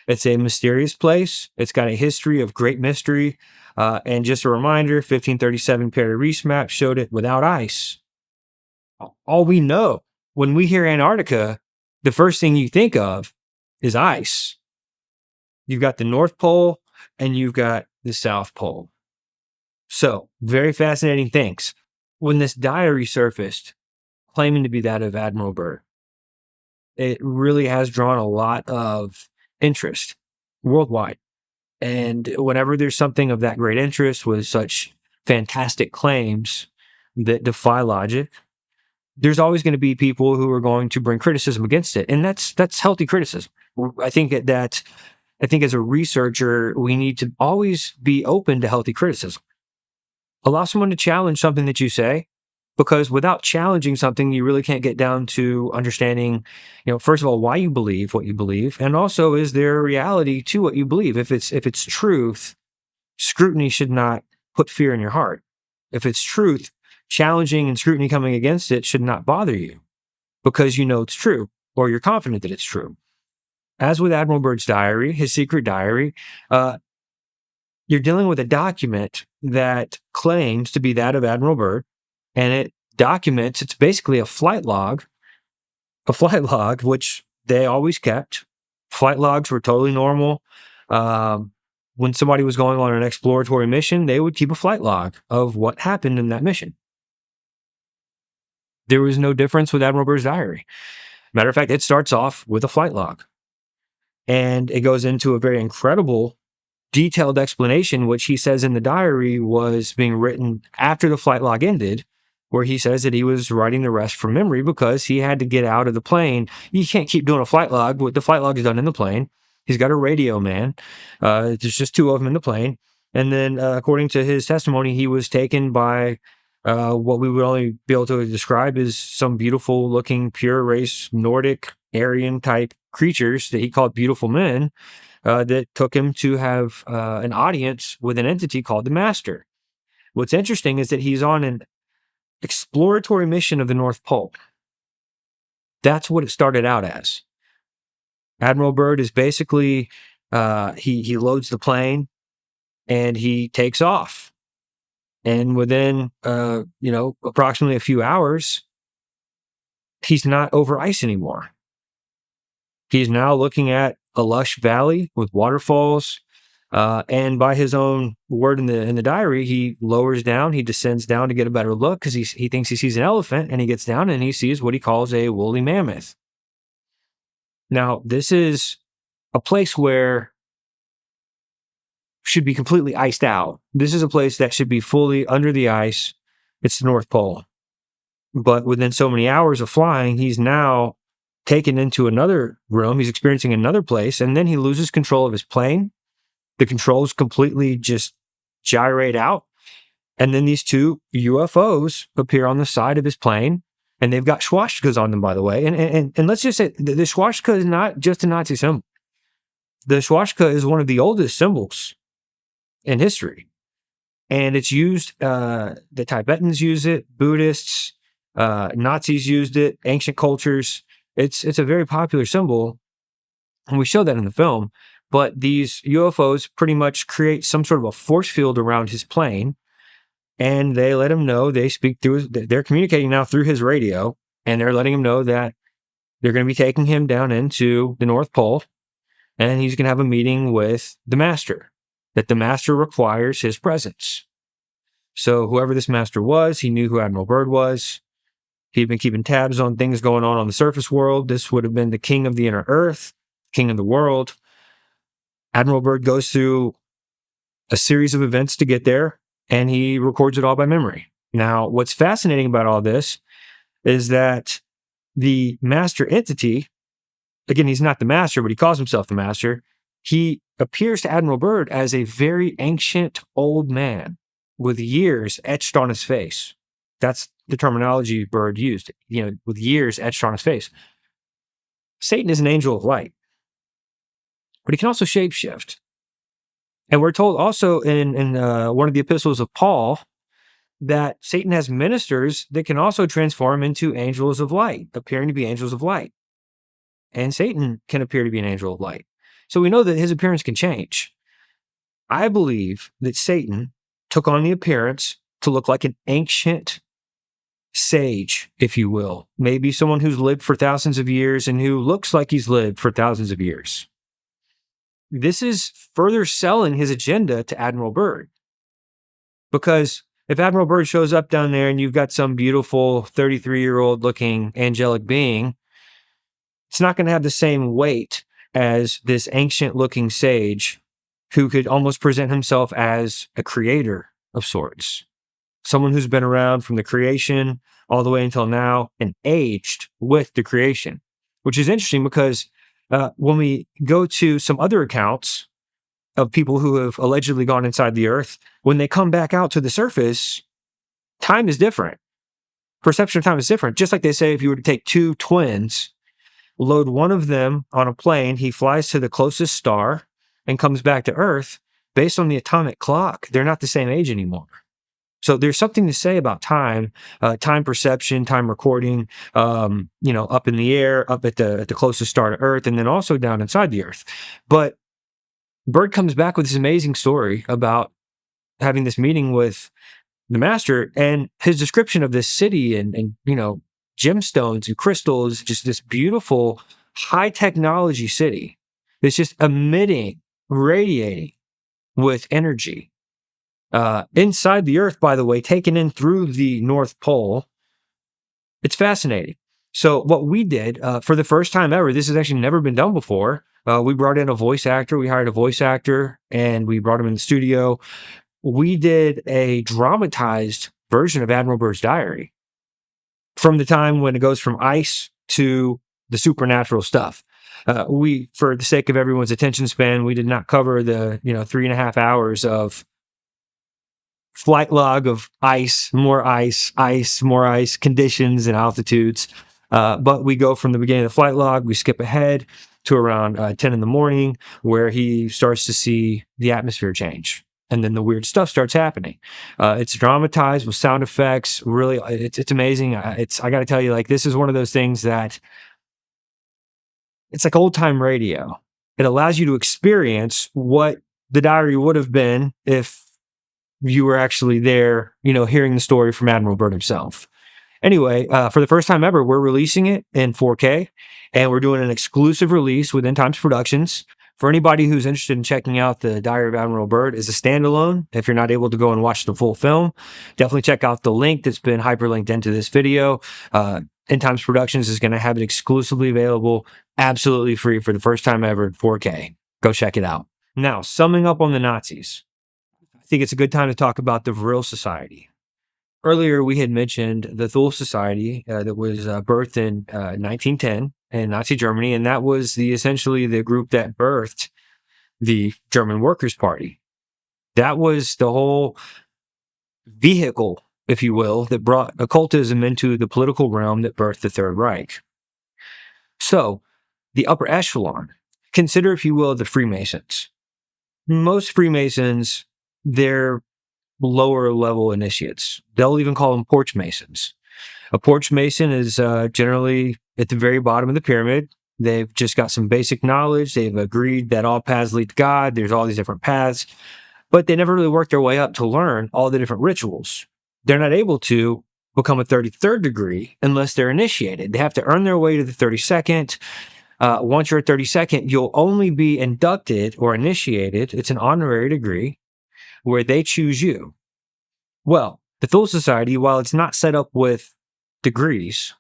It's a mysterious place. It's got a history of great mystery. And just a reminder, 1537 Piri Reis map showed it without ice. All we know, when we hear Antarctica, the first thing you think of is ice. You've got the North Pole and you've got the South Pole. So, very fascinating things. When this diary surfaced, claiming to be that of Admiral Byrd, it really has drawn a lot of interest worldwide. And whenever there's something of that great interest with such fantastic claims that defy logic, there's always going to be people who are going to bring criticism against it. And that's healthy criticism. I think as a researcher, we need to always be open to healthy criticism. Allow someone to challenge something that you say, because without challenging something, you really can't get down to understanding, first of all, why you believe what you believe. And also, is there a reality to what you believe? If it's truth, scrutiny should not put fear in your heart. If it's truth, challenging and scrutiny coming against it should not bother you, because you know it's true, or you're confident that it's true. As with Admiral Byrd's diary, his secret diary, you're dealing with a document that claims to be that of Admiral Byrd, and it documents, it's basically a flight log, which they always kept. Flight logs were totally normal. When somebody was going on an exploratory mission, they would keep a flight log of what happened in that mission. There was no difference with Admiral Byrd's diary. Matter of fact, it starts off with a flight log. And it goes into a very incredible, detailed explanation, which he says in the diary was being written after the flight log ended, where he says that he was writing the rest from memory because he had to get out of the plane. You can't keep doing a flight log. The flight log is done in the plane. He's got a radio man. There's just two of them in the plane. And then, according to his testimony, he was taken by what we would only be able to describe as some beautiful looking, pure race, Nordic, Aryan type creatures that he called beautiful men, that took him to have an audience with an entity called the Master. What's interesting is that he's on an exploratory mission of the North Pole. That's what it started out as. Admiral Byrd is basically, he loads the plane and he takes off. And within, approximately a few hours, he's not over ice anymore. He's now looking at a lush valley with waterfalls. And by his own word in the diary, he lowers down, he descends down to get a better look because he thinks he sees an elephant, and he gets down and he sees what he calls a woolly mammoth. Now, this is a place where should be completely iced out. This is a place that should be fully under the ice. It's the North Pole. But within so many hours of flying, he's now taken into another room. He's experiencing another place, and then he loses control of his plane. The controls completely just gyrate out. And then these two UFOs appear on the side of his plane, and they've got swastikas on them, by the way. And let's just say the swastika is not just a Nazi symbol. The swastika is one of the oldest symbols in history. And it's used, the Tibetans use it, Buddhists, Nazis used it, ancient cultures. It's a very popular symbol, and we show that in the film. But these UFOs pretty much create some sort of a force field around his plane, and they let him know, they speak through, they're communicating now through his radio, and they're letting him know that they're going to be taking him down into the North Pole, and he's going to have a meeting with the master, that the master requires his presence. So whoever this master was, he knew who Admiral Byrd was. He'd been keeping tabs on things going on the surface world. This would have been the king of the inner earth, king of the world. Admiral Byrd goes through a series of events to get there, and he records it all by memory. Now, what's fascinating about all this is that the master entity, again, he's not the master, but he calls himself the master. He appears to Admiral Byrd as a very ancient old man with years etched on his face. That's the terminology Byrd used, with years etched on his face. Satan is an angel of light, but he can also shapeshift. And we're told also in one of the epistles of Paul that Satan has ministers that can also transform into angels of light, appearing to be angels of light. And Satan can appear to be an angel of light. So we know that his appearance can change. I believe that Satan took on the appearance to look like an ancient sage, if you will. Maybe someone who's lived for thousands of years and who looks like he's lived for thousands of years. This is further selling his agenda to Admiral Byrd. Because if Admiral Byrd shows up down there and you've got some beautiful 33-year-old looking angelic being, it's not going to have the same weight as this ancient looking sage who could almost present himself as a creator of sorts. Someone who's been around from the creation all the way until now and aged with the creation, which is interesting because when we go to some other accounts of people who have allegedly gone inside the earth, when they come back out to the surface, time is different. Perception of time is different. Just like they say, if you were to take two twins, load one of them on a plane, he flies to the closest star and comes back to Earth. Based on the atomic clock, they're not the same age anymore. So there's something to say about time, time perception, time recording, up in the air, up at the closest star to Earth, and then also down inside the Earth. But Byrd comes back with this amazing story about having this meeting with the master, and his description of this city and gemstones and crystals, just this beautiful high technology city that's just radiating with energy. Inside the earth, by the way, taken in through the North Pole. It's fascinating. So what we did for the first time ever, this has actually never been done before. We brought in a voice actor. We hired a voice actor and we brought him in the studio. We did a dramatized version of Admiral Byrd's diary from the time when it goes from ice to the supernatural stuff. We, for the sake of everyone's attention span, we did not cover the 3.5 hours of flight log of ice, more ice, more ice, conditions and altitudes. But we go from the beginning of the flight log, we skip ahead to around 10 in the morning where he starts to see the atmosphere change. And then the weird stuff starts happening. It's dramatized with sound effects. Really, it's amazing. I got to tell you, this is one of those things that it's like old time radio. It allows you to experience what the diary would have been if you were actually there, hearing the story from Admiral Byrd himself. Anyway, for the first time ever, we're releasing it in 4K, and we're doing an exclusive release with End Times Productions. For anybody who's interested in checking out the Diary of Admiral Byrd as a standalone, if you're not able to go and watch the full film, definitely check out the link that's been hyperlinked into this video. End Times Productions is going to have it exclusively available, absolutely free for the first time ever in 4K. Go check it out. Now, summing up on the Nazis, I think it's a good time to talk about the Vril Society. Earlier, we had mentioned the Thule Society that was birthed in 1910 in Nazi Germany, and that was essentially the group that birthed the German Workers' Party. That was the whole vehicle, if you will, that brought occultism into the political realm that birthed the Third Reich. So, the upper echelon, consider, if you will, the Freemasons. Most Freemasons, they're lower level initiates. They'll even call them porch masons. A porch mason is generally at the very bottom of the pyramid. They've just got some basic knowledge. They've agreed that all paths lead to God. There's all these different paths, but they never really work their way up to learn all the different rituals. They're not able to become a 33rd degree unless they're initiated. They have to earn their way to the 32nd. Once you're at 32nd, you'll only be inducted or initiated. It's an honorary degree where they choose you. Well, the Thule Society, while it's not set up with degrees,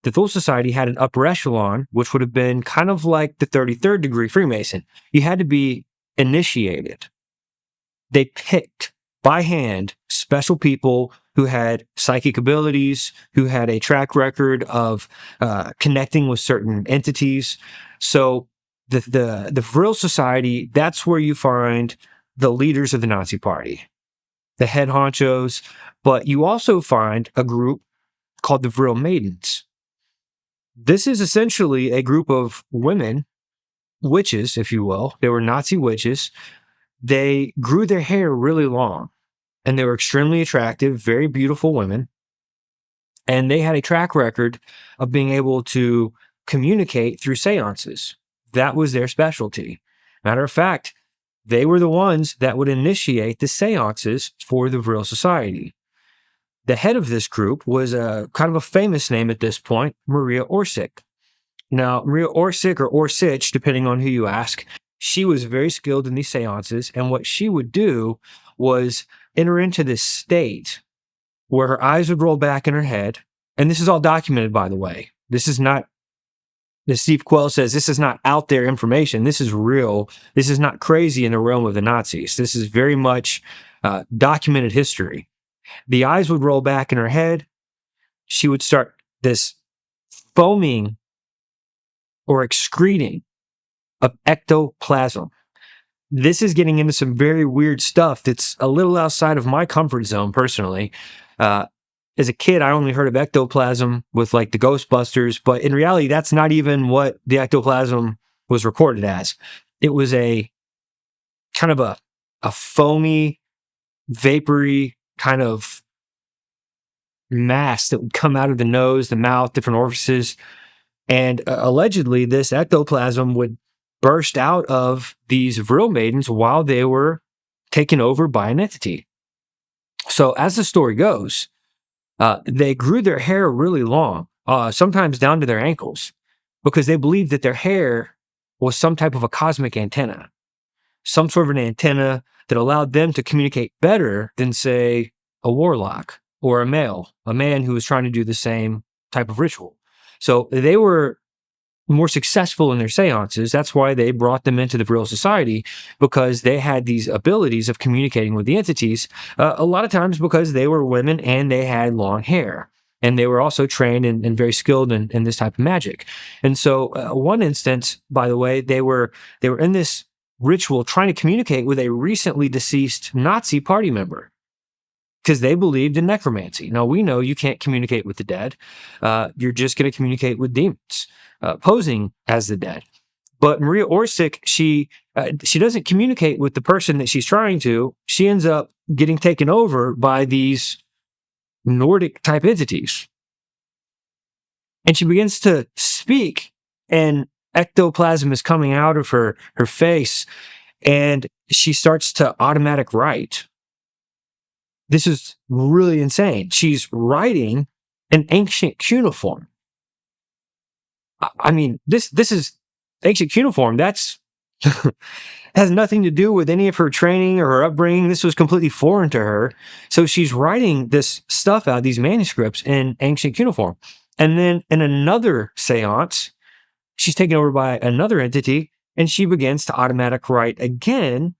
the Thule Society had an upper echelon, which would have been kind of like the 33rd degree Freemason. You had to be initiated. They picked by hand special people who had psychic abilities, who had a track record of connecting with certain entities. So the Vril Society, that's where you find the leaders of the Nazi Party, the head honchos, but you also find a group called the Vril Maidens. This is essentially a group of women, witches, if you will. They were Nazi witches. They grew their hair really long, and they were extremely attractive, very beautiful women. And they had a track record of being able to communicate through seances. That was their specialty. Matter of fact, they were the ones that would initiate the seances for the Vril Society. The head of this group was kind of a famous name at this point, Maria Orsic. Now, Maria Orsic or Orsic, depending on who you ask, she was very skilled in these seances, and what she would do was enter into this state where her eyes would roll back in her head, and this is all documented, by the way. This is not, as Steve Quell says, this is not out there information. This is real. This is not crazy in the realm of the Nazis. This is very much documented history. The eyes would roll back in her head. She would start this foaming or excreting of ectoplasm. This is getting into some very weird stuff that's a little outside of my comfort zone personally. As a kid, I only heard of ectoplasm with like the Ghostbusters, but in reality, that's not even what the ectoplasm was recorded as. It was a kind of a foamy, vapory kind of mass that would come out of the nose, the mouth, different orifices. And allegedly, this ectoplasm would burst out of these Vril maidens while they were taken over by an entity. So as the story goes, they grew their hair really long, sometimes down to their ankles, because they believed that their hair was some type of a cosmic antenna, some sort of an antenna that allowed them to communicate better than, say, a warlock or a man who was trying to do the same type of ritual. So they were more successful in their seances. That's why they brought them into the Vril Society, because they had these abilities of communicating with the entities, a lot of times because they were women and they had long hair. And they were also trained and very skilled in this type of magic. And so one instance, by the way, they were in this ritual trying to communicate with a recently deceased Nazi party member, because they believed in necromancy. Now, we know you can't communicate with the dead. You're just going to communicate with demons, posing as the dead. But Maria Orsic, she doesn't communicate with the person that she's trying to. She ends up getting taken over by these Nordic type entities. And she begins to speak, and ectoplasm is coming out of her face, and she starts to automatic write. This is really insane. She's writing an ancient cuneiform. I mean, this is ancient cuneiform. That's has nothing to do with any of her training or her upbringing. This was completely foreign to her. So she's writing this stuff out, these manuscripts in ancient cuneiform. And then in another seance, she's taken over by another entity, and she begins to automatic write again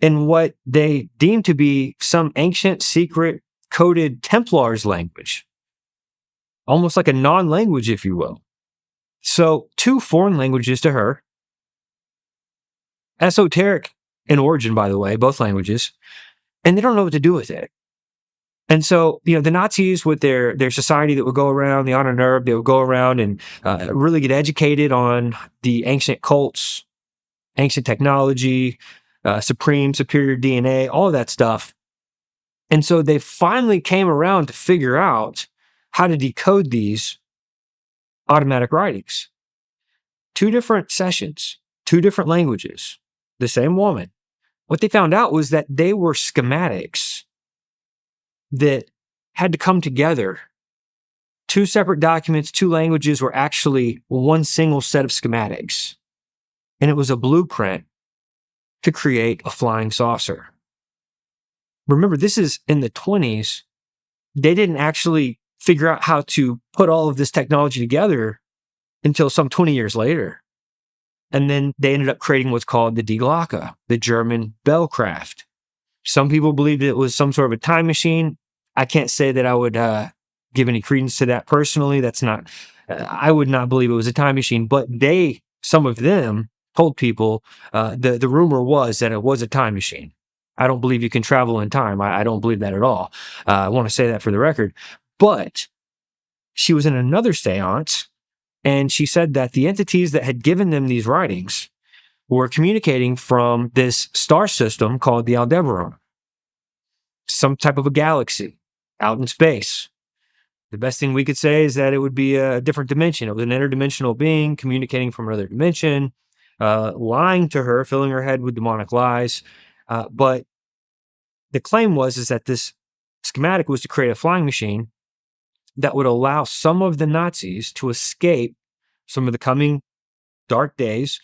in what they deem to be some ancient, secret, coded Templars language. Almost like a non-language, if you will. So, two foreign languages to her. Esoteric in origin, by the way, both languages. And they don't know what to do with it. And so, the Nazis with their society that would go around, the Honor Nerve, they would go around and really get educated on the ancient cults, ancient technology, superior DNA, all of that stuff. And so they finally came around to figure out how to decode these automatic writings. 2 different sessions, 2 different languages, the same woman. What they found out was that they were schematics that had to come together. 2 separate documents, 2 languages were actually one single set of schematics. And it was a blueprint to create a flying saucer. Remember, this is in the 20s. They didn't actually figure out how to put all of this technology together until some 20 years later. And then they ended up creating what's called the Die Glocke, the German bell craft. Some people believed it was some sort of a time machine. I can't say that I would give any credence to that personally. That's not, I would not believe it was a time machine, but some of them told people, the rumor was that it was a time machine. I don't believe you can travel in time. I don't believe that at all. I want to say that for the record. But she was in another seance, and she said that the entities that had given them these writings were communicating from this star system called the Aldebaran, some type of a galaxy out in space. The best thing we could say is that it would be a different dimension. It was an interdimensional being communicating from another dimension, lying to her, filling her head with demonic lies. But the claim is that this schematic was to create a flying machine that would allow some of the Nazis to escape some of the coming dark days,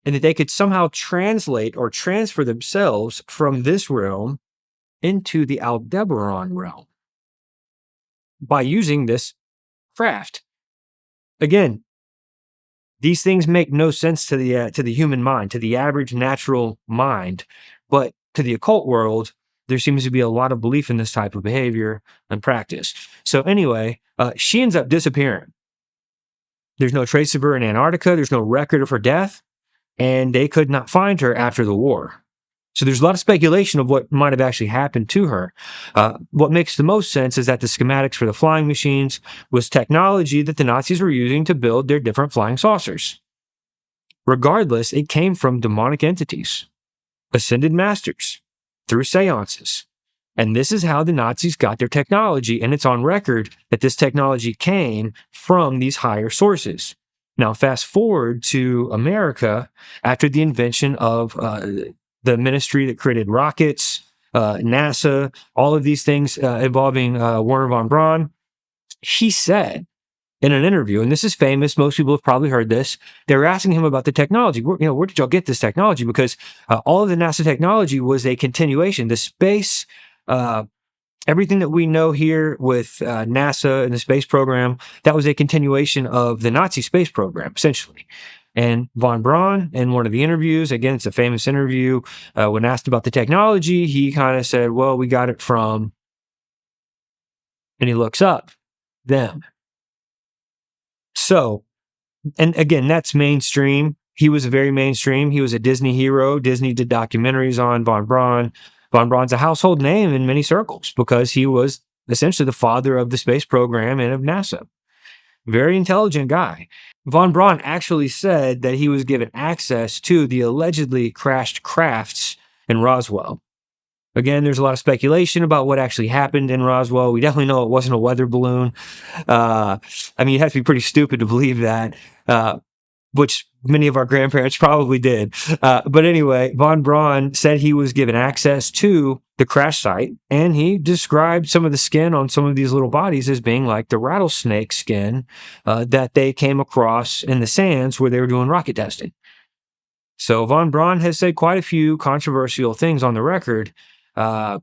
and that they could somehow translate or transfer themselves from this realm into the Aldebaran realm by using this craft. Again, these things make no sense to the human mind, to the average natural mind, but to the occult world, there seems to be a lot of belief in this type of behavior and practice. So anyway, she ends up disappearing. There's no trace of her in Antarctica. There's no record of her death, and they could not find her after the war. So there's a lot of speculation of what might have actually happened to her. What makes the most sense is that the schematics for the flying machines was technology that the Nazis were using to build their different flying saucers. Regardless, it came from demonic entities, ascended masters, through seances. And this is how the Nazis got their technology, and it's on record that this technology came from these higher sources. Now, fast forward to America after the invention of the ministry that created rockets, NASA, all of these things involving Wernher von Braun. He said in an interview, and this is famous, most people have probably heard this, they were asking him about the technology. Where did y'all get this technology? Because all of the NASA technology was a continuation. The space, everything that we know here with NASA and the space program, that was a continuation of the Nazi space program, essentially. And von Braun, in one of the interviews, again, it's a famous interview, when asked about the technology, he kind of said, well, we got it from, and he looks up, them. So, and again, that's mainstream. He was very mainstream. He was a Disney hero. Disney did documentaries on von Braun. Von Braun's a household name in many circles because he was essentially the father of the space program and of NASA. Very intelligent guy. Von Braun actually said that he was given access to the allegedly crashed crafts in Roswell. Again, there's a lot of speculation about what actually happened in Roswell. We definitely know it wasn't a weather balloon. You have to be pretty stupid to believe that, which many of our grandparents probably did. But anyway, von Braun said he was given access to the crash site, and he described some of the skin on some of these little bodies as being like the rattlesnake skin that they came across in the sands where they were doing rocket testing. So von Braun has said quite a few controversial things on the record. I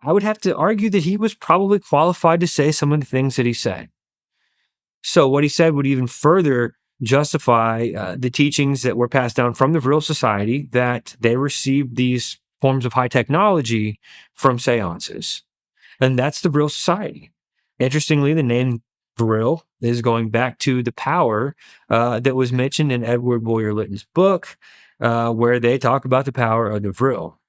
would have to argue that he was probably qualified to say some of the things that he said. So what he said would even further justify the teachings that were passed down from the Vril Society, that they received these forms of high technology from seances. And that's the Vril Society. Interestingly, the name Vril is going back to the power that was mentioned in Edward Boyer Lytton's book, where they talk about the power of the Vril.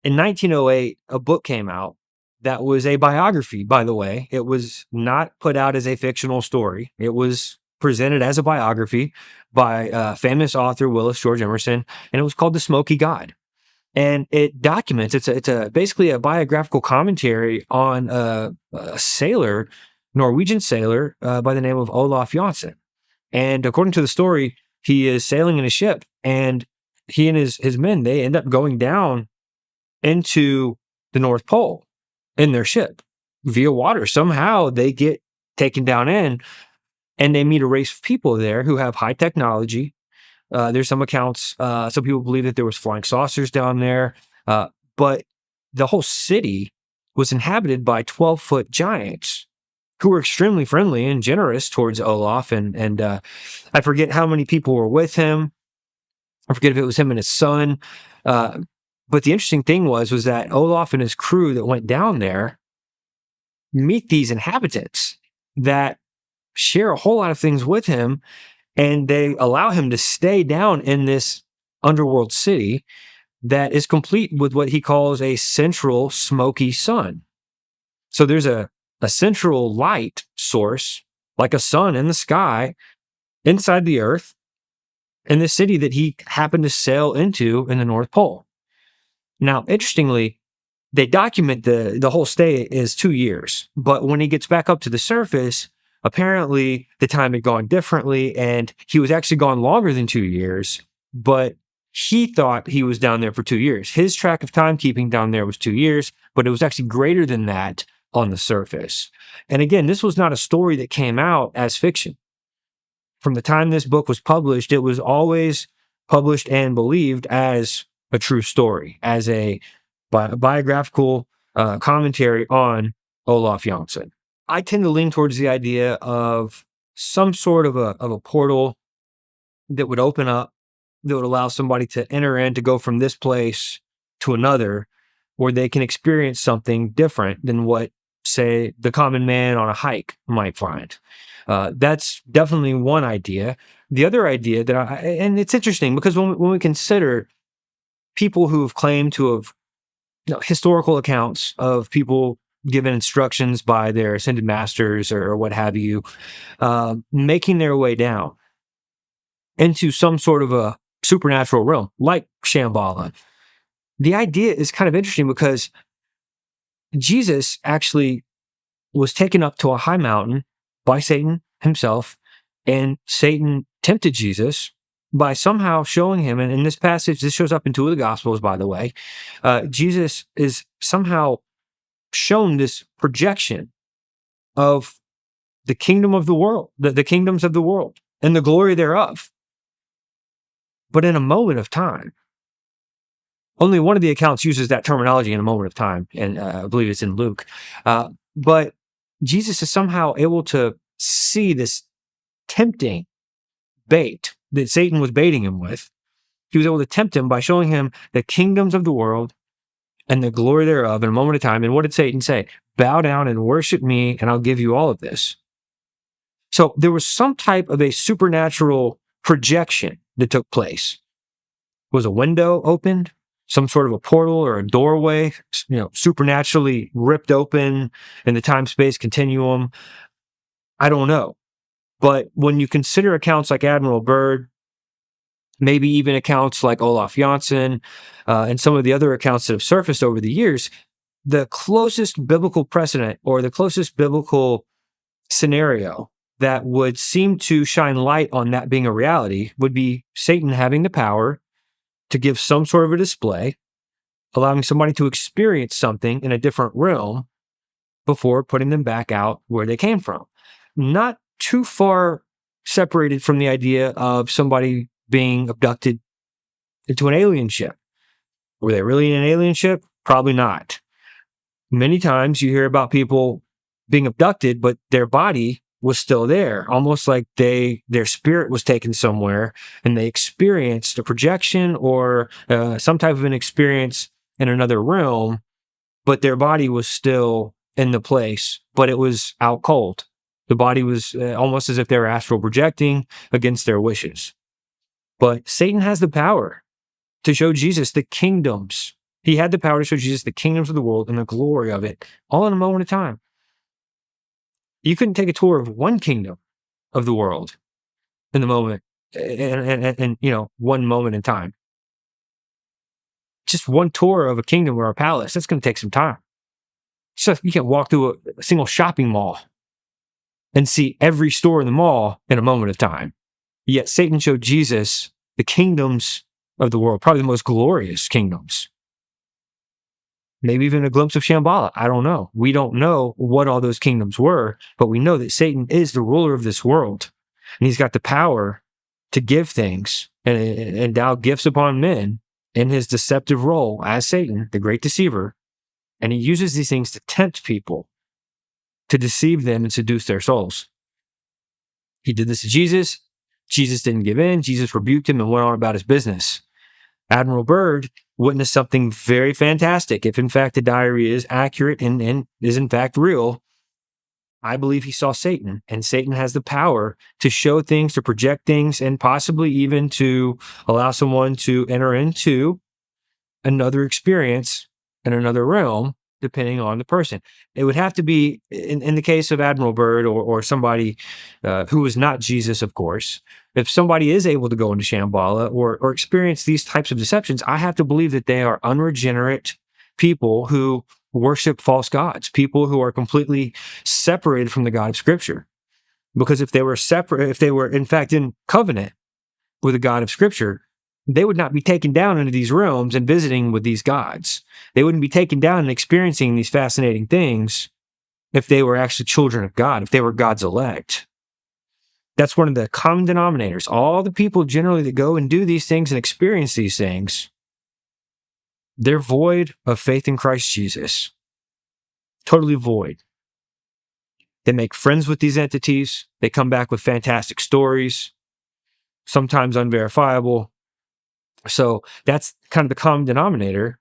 In 1908, a book came out that was a biography, by the way. It was not put out as a fictional story. It was presented as a biography by famous author Willis George Emerson, and it was called The Smoky God. And it documents, it's basically a biographical commentary on a sailor, Norwegian sailor by the name of Olaf Jansen. And according to the story, he is sailing in a ship, and he and his men, they end up going down into the North Pole in their ship via water. Somehow they get taken down in, and they meet a race of people there who have high technology. There's some accounts, some people believe that there was flying saucers down there, but the whole city was inhabited by 12-foot giants who were extremely friendly and generous towards Olaf. And I forget how many people were with him. I forget if it was him and his son. But the interesting thing was that Olaf and his crew that went down there meet these inhabitants that share a whole lot of things with him, and they allow him to stay down in this underworld city that is complete with what he calls a central smoky sun. So there's a central light source, like a sun in the sky, inside the earth, in the city that he happened to sail into in the North Pole. Now, interestingly, they document the whole stay is 2 years, but when he gets back up to the surface, apparently the time had gone differently, and he was actually gone longer than 2 years, but he thought he was down there for 2 years. His track of timekeeping down there was 2 years, but it was actually greater than that on the surface. And again, this was not a story that came out as fiction. From the time this book was published, it was always published and believed as a true story, as a biographical commentary on Olaf Jansen. I tend to lean towards the idea of some sort of a portal that would open up, that would allow somebody to enter in, to go from this place to another, where they can experience something different than what, say, the common man on a hike might find. That's definitely one idea. The other idea and it's interesting because when we consider people who have claimed to have historical accounts of people given instructions by their ascended masters or what have you, making their way down into some sort of a supernatural realm, like Shambala. The idea is kind of interesting because Jesus actually was taken up to a high mountain by Satan himself, and Satan tempted Jesus by somehow showing him, and in this passage, this shows up in 2 of the Gospels, by the way, Jesus is somehow shown this projection of the kingdom of the world, the kingdoms of the world, and the glory thereof. But in a moment of time. Only one of the accounts uses that terminology, in a moment of time, and I believe it's in Luke. But Jesus is somehow able to see this tempting bait that Satan was baiting him with. He was able to tempt him by showing him the kingdoms of the world and the glory thereof in a moment of time. And what did Satan say? Bow down and worship me, and I'll give you all of this. So there was some type of a supernatural projection that took place. Was a window opened? Some sort of a portal or a doorway, supernaturally ripped open in the time-space continuum? I don't know. But when you consider accounts like Admiral Byrd, maybe even accounts like Olaf Jansen, and some of the other accounts that have surfaced over the years, the closest biblical precedent or the closest biblical scenario that would seem to shine light on that being a reality would be Satan having the power to give some sort of a display, allowing somebody to experience something in a different realm before putting them back out where they came from. Not too far separated from the idea of somebody being abducted into an alien ship. Were they really in an alien ship? Probably not. Many times you hear about people being abducted, but their body was still there, almost like their spirit was taken somewhere and they experienced a projection or some type of an experience in another realm, but their body was still in the place, but it was out cold. The body was almost as if they were astral projecting against their wishes. But Satan has the power to show Jesus the kingdoms. He had the power to show Jesus the kingdoms of the world and the glory of it, all in a moment of time. You couldn't take a tour of one kingdom of the world in the moment, and one moment in time. Just one tour of a kingdom or a palace, that's going to take some time. So you can't walk through a single shopping mall and see every store in the mall in a moment of time. Yet Satan showed Jesus the kingdoms of the world, probably the most glorious kingdoms. Maybe even a glimpse of Shambala. I don't know. We don't know what all those kingdoms were, but we know that Satan is the ruler of this world. And he's got the power to give things and endow gifts upon men in his deceptive role as Satan, the great deceiver. And he uses these things to tempt people, to deceive them and seduce their souls. He did this to Jesus. Jesus didn't give in. Jesus rebuked him and went on about his business. Admiral Byrd witnessed something very fantastic. If in fact the diary is accurate and is in fact real, I believe he saw Satan, and Satan has the power to show things, to project things, and possibly even to allow someone to enter into another experience in another realm, depending on the person. It would have to be, in the case of Admiral Byrd or somebody who is not Jesus, of course, if somebody is able to go into Shambala or experience these types of deceptions, I have to believe that they are unregenerate people who worship false gods, people who are completely separated from the God of Scripture. Because if they were separate, if they were in fact in covenant with the God of Scripture, they would not be taken down into these realms and visiting with these gods. They wouldn't be taken down and experiencing these fascinating things if they were actually children of God, if they were God's elect. That's one of the common denominators. All the people generally that go and do these things and experience these things, they're void of faith in Christ Jesus. Totally void. They make friends with these entities. They come back with fantastic stories, sometimes unverifiable. So that's kind of the common denominator,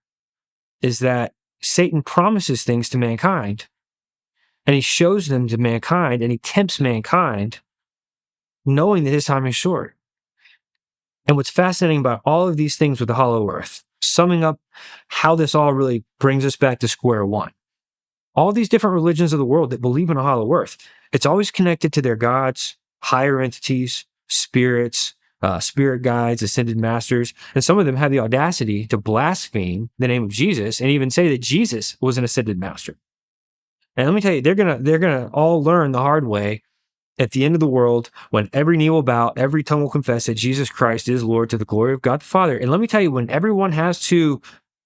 is that Satan promises things to mankind, and he shows them to mankind, and he tempts mankind, knowing that his time is short. And what's fascinating about all of these things with the Hollow Earth, summing up how this all really brings us back to square one. All these different religions of the world that believe in a Hollow Earth, it's always connected to their gods, higher entities, spirits, spirit guides, ascended masters, and some of them have the audacity to blaspheme the name of Jesus and even say that Jesus was an ascended master. And let me tell you, they're gonna all learn the hard way at the end of the world, when every knee will bow, every tongue will confess that Jesus Christ is Lord to the glory of God the Father. And let me tell you, when everyone has to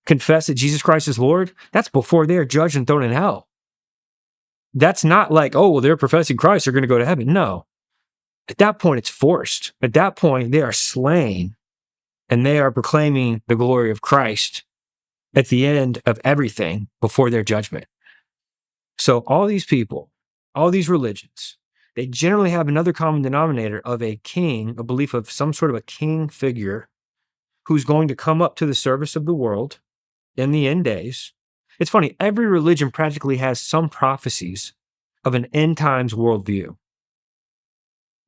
confess that Jesus Christ is Lord, that's before they are judged and thrown in hell. That's not like, oh, well, they're professing Christ, they're going to go to heaven. No. At that point, it's forced. At that point, they are slain, and they are proclaiming the glory of Christ at the end of everything before their judgment. So all these people, all these religions, they generally have another common denominator of a king, a belief of some sort of a king figure who's going to come up to the service of the world in the end days. It's funny, every religion practically has some prophecies of an end times worldview.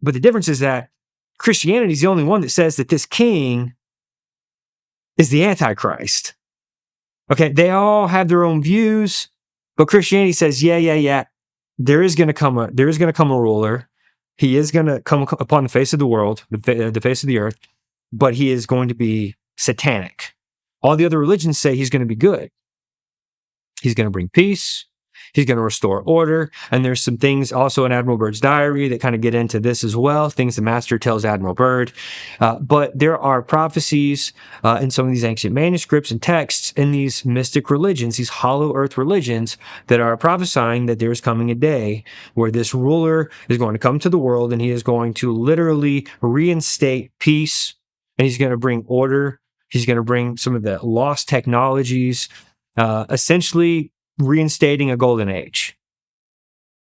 But the difference is that Christianity is the only one that says that this king is the Antichrist. Okay, they all have their own views, but Christianity says, yeah. There is going to come a ruler. He is going to come upon the face of the world, the face of the earth, but he is going to be satanic. All the other religions say he's going to be good. He's going to bring peace. He's going to restore order. And there's some things also in Admiral Byrd's diary that kind of get into this as well, things the master tells Admiral Byrd. But there are prophecies in some of these ancient manuscripts and texts in these mystic religions, these hollow earth religions, that are prophesying that there's coming a day where this ruler is going to come to the world and he is going to literally reinstate peace, and he's going to bring order. He's going to bring some of the lost technologies, essentially reinstating a golden age.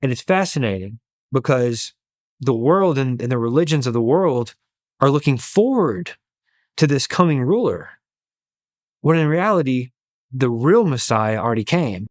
And it's fascinating because the world and the religions of the world are looking forward to this coming ruler, when in reality, the real Messiah already came.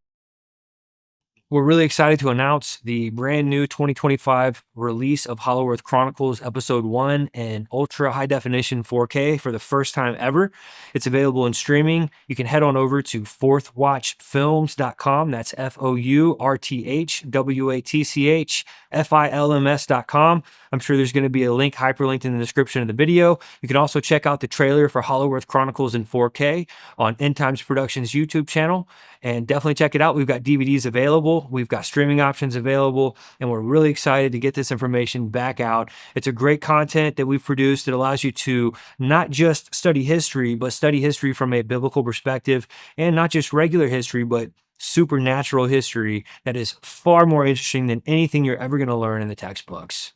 We're really excited to announce the brand new 2025 release of Hollow Earth Chronicles Episode 1 in ultra high definition 4K for the first time ever. It's available in streaming. You can head on over to fourthwatchfilms.com. That's FOURTHWATCHFILMS.com. I'm sure there's going to be a link hyperlinked in the description of the video. You can also check out the trailer for Hollow Earth Chronicles in 4K on End Times Productions YouTube channel, and definitely check it out. We've got DVDs available. We've got streaming options available, and we're really excited to get this information back out. It's a great content that we've produced that allows you to not just study history, but study history from a biblical perspective, and not just regular history, but supernatural history that is far more interesting than anything you're ever going to learn in the textbooks.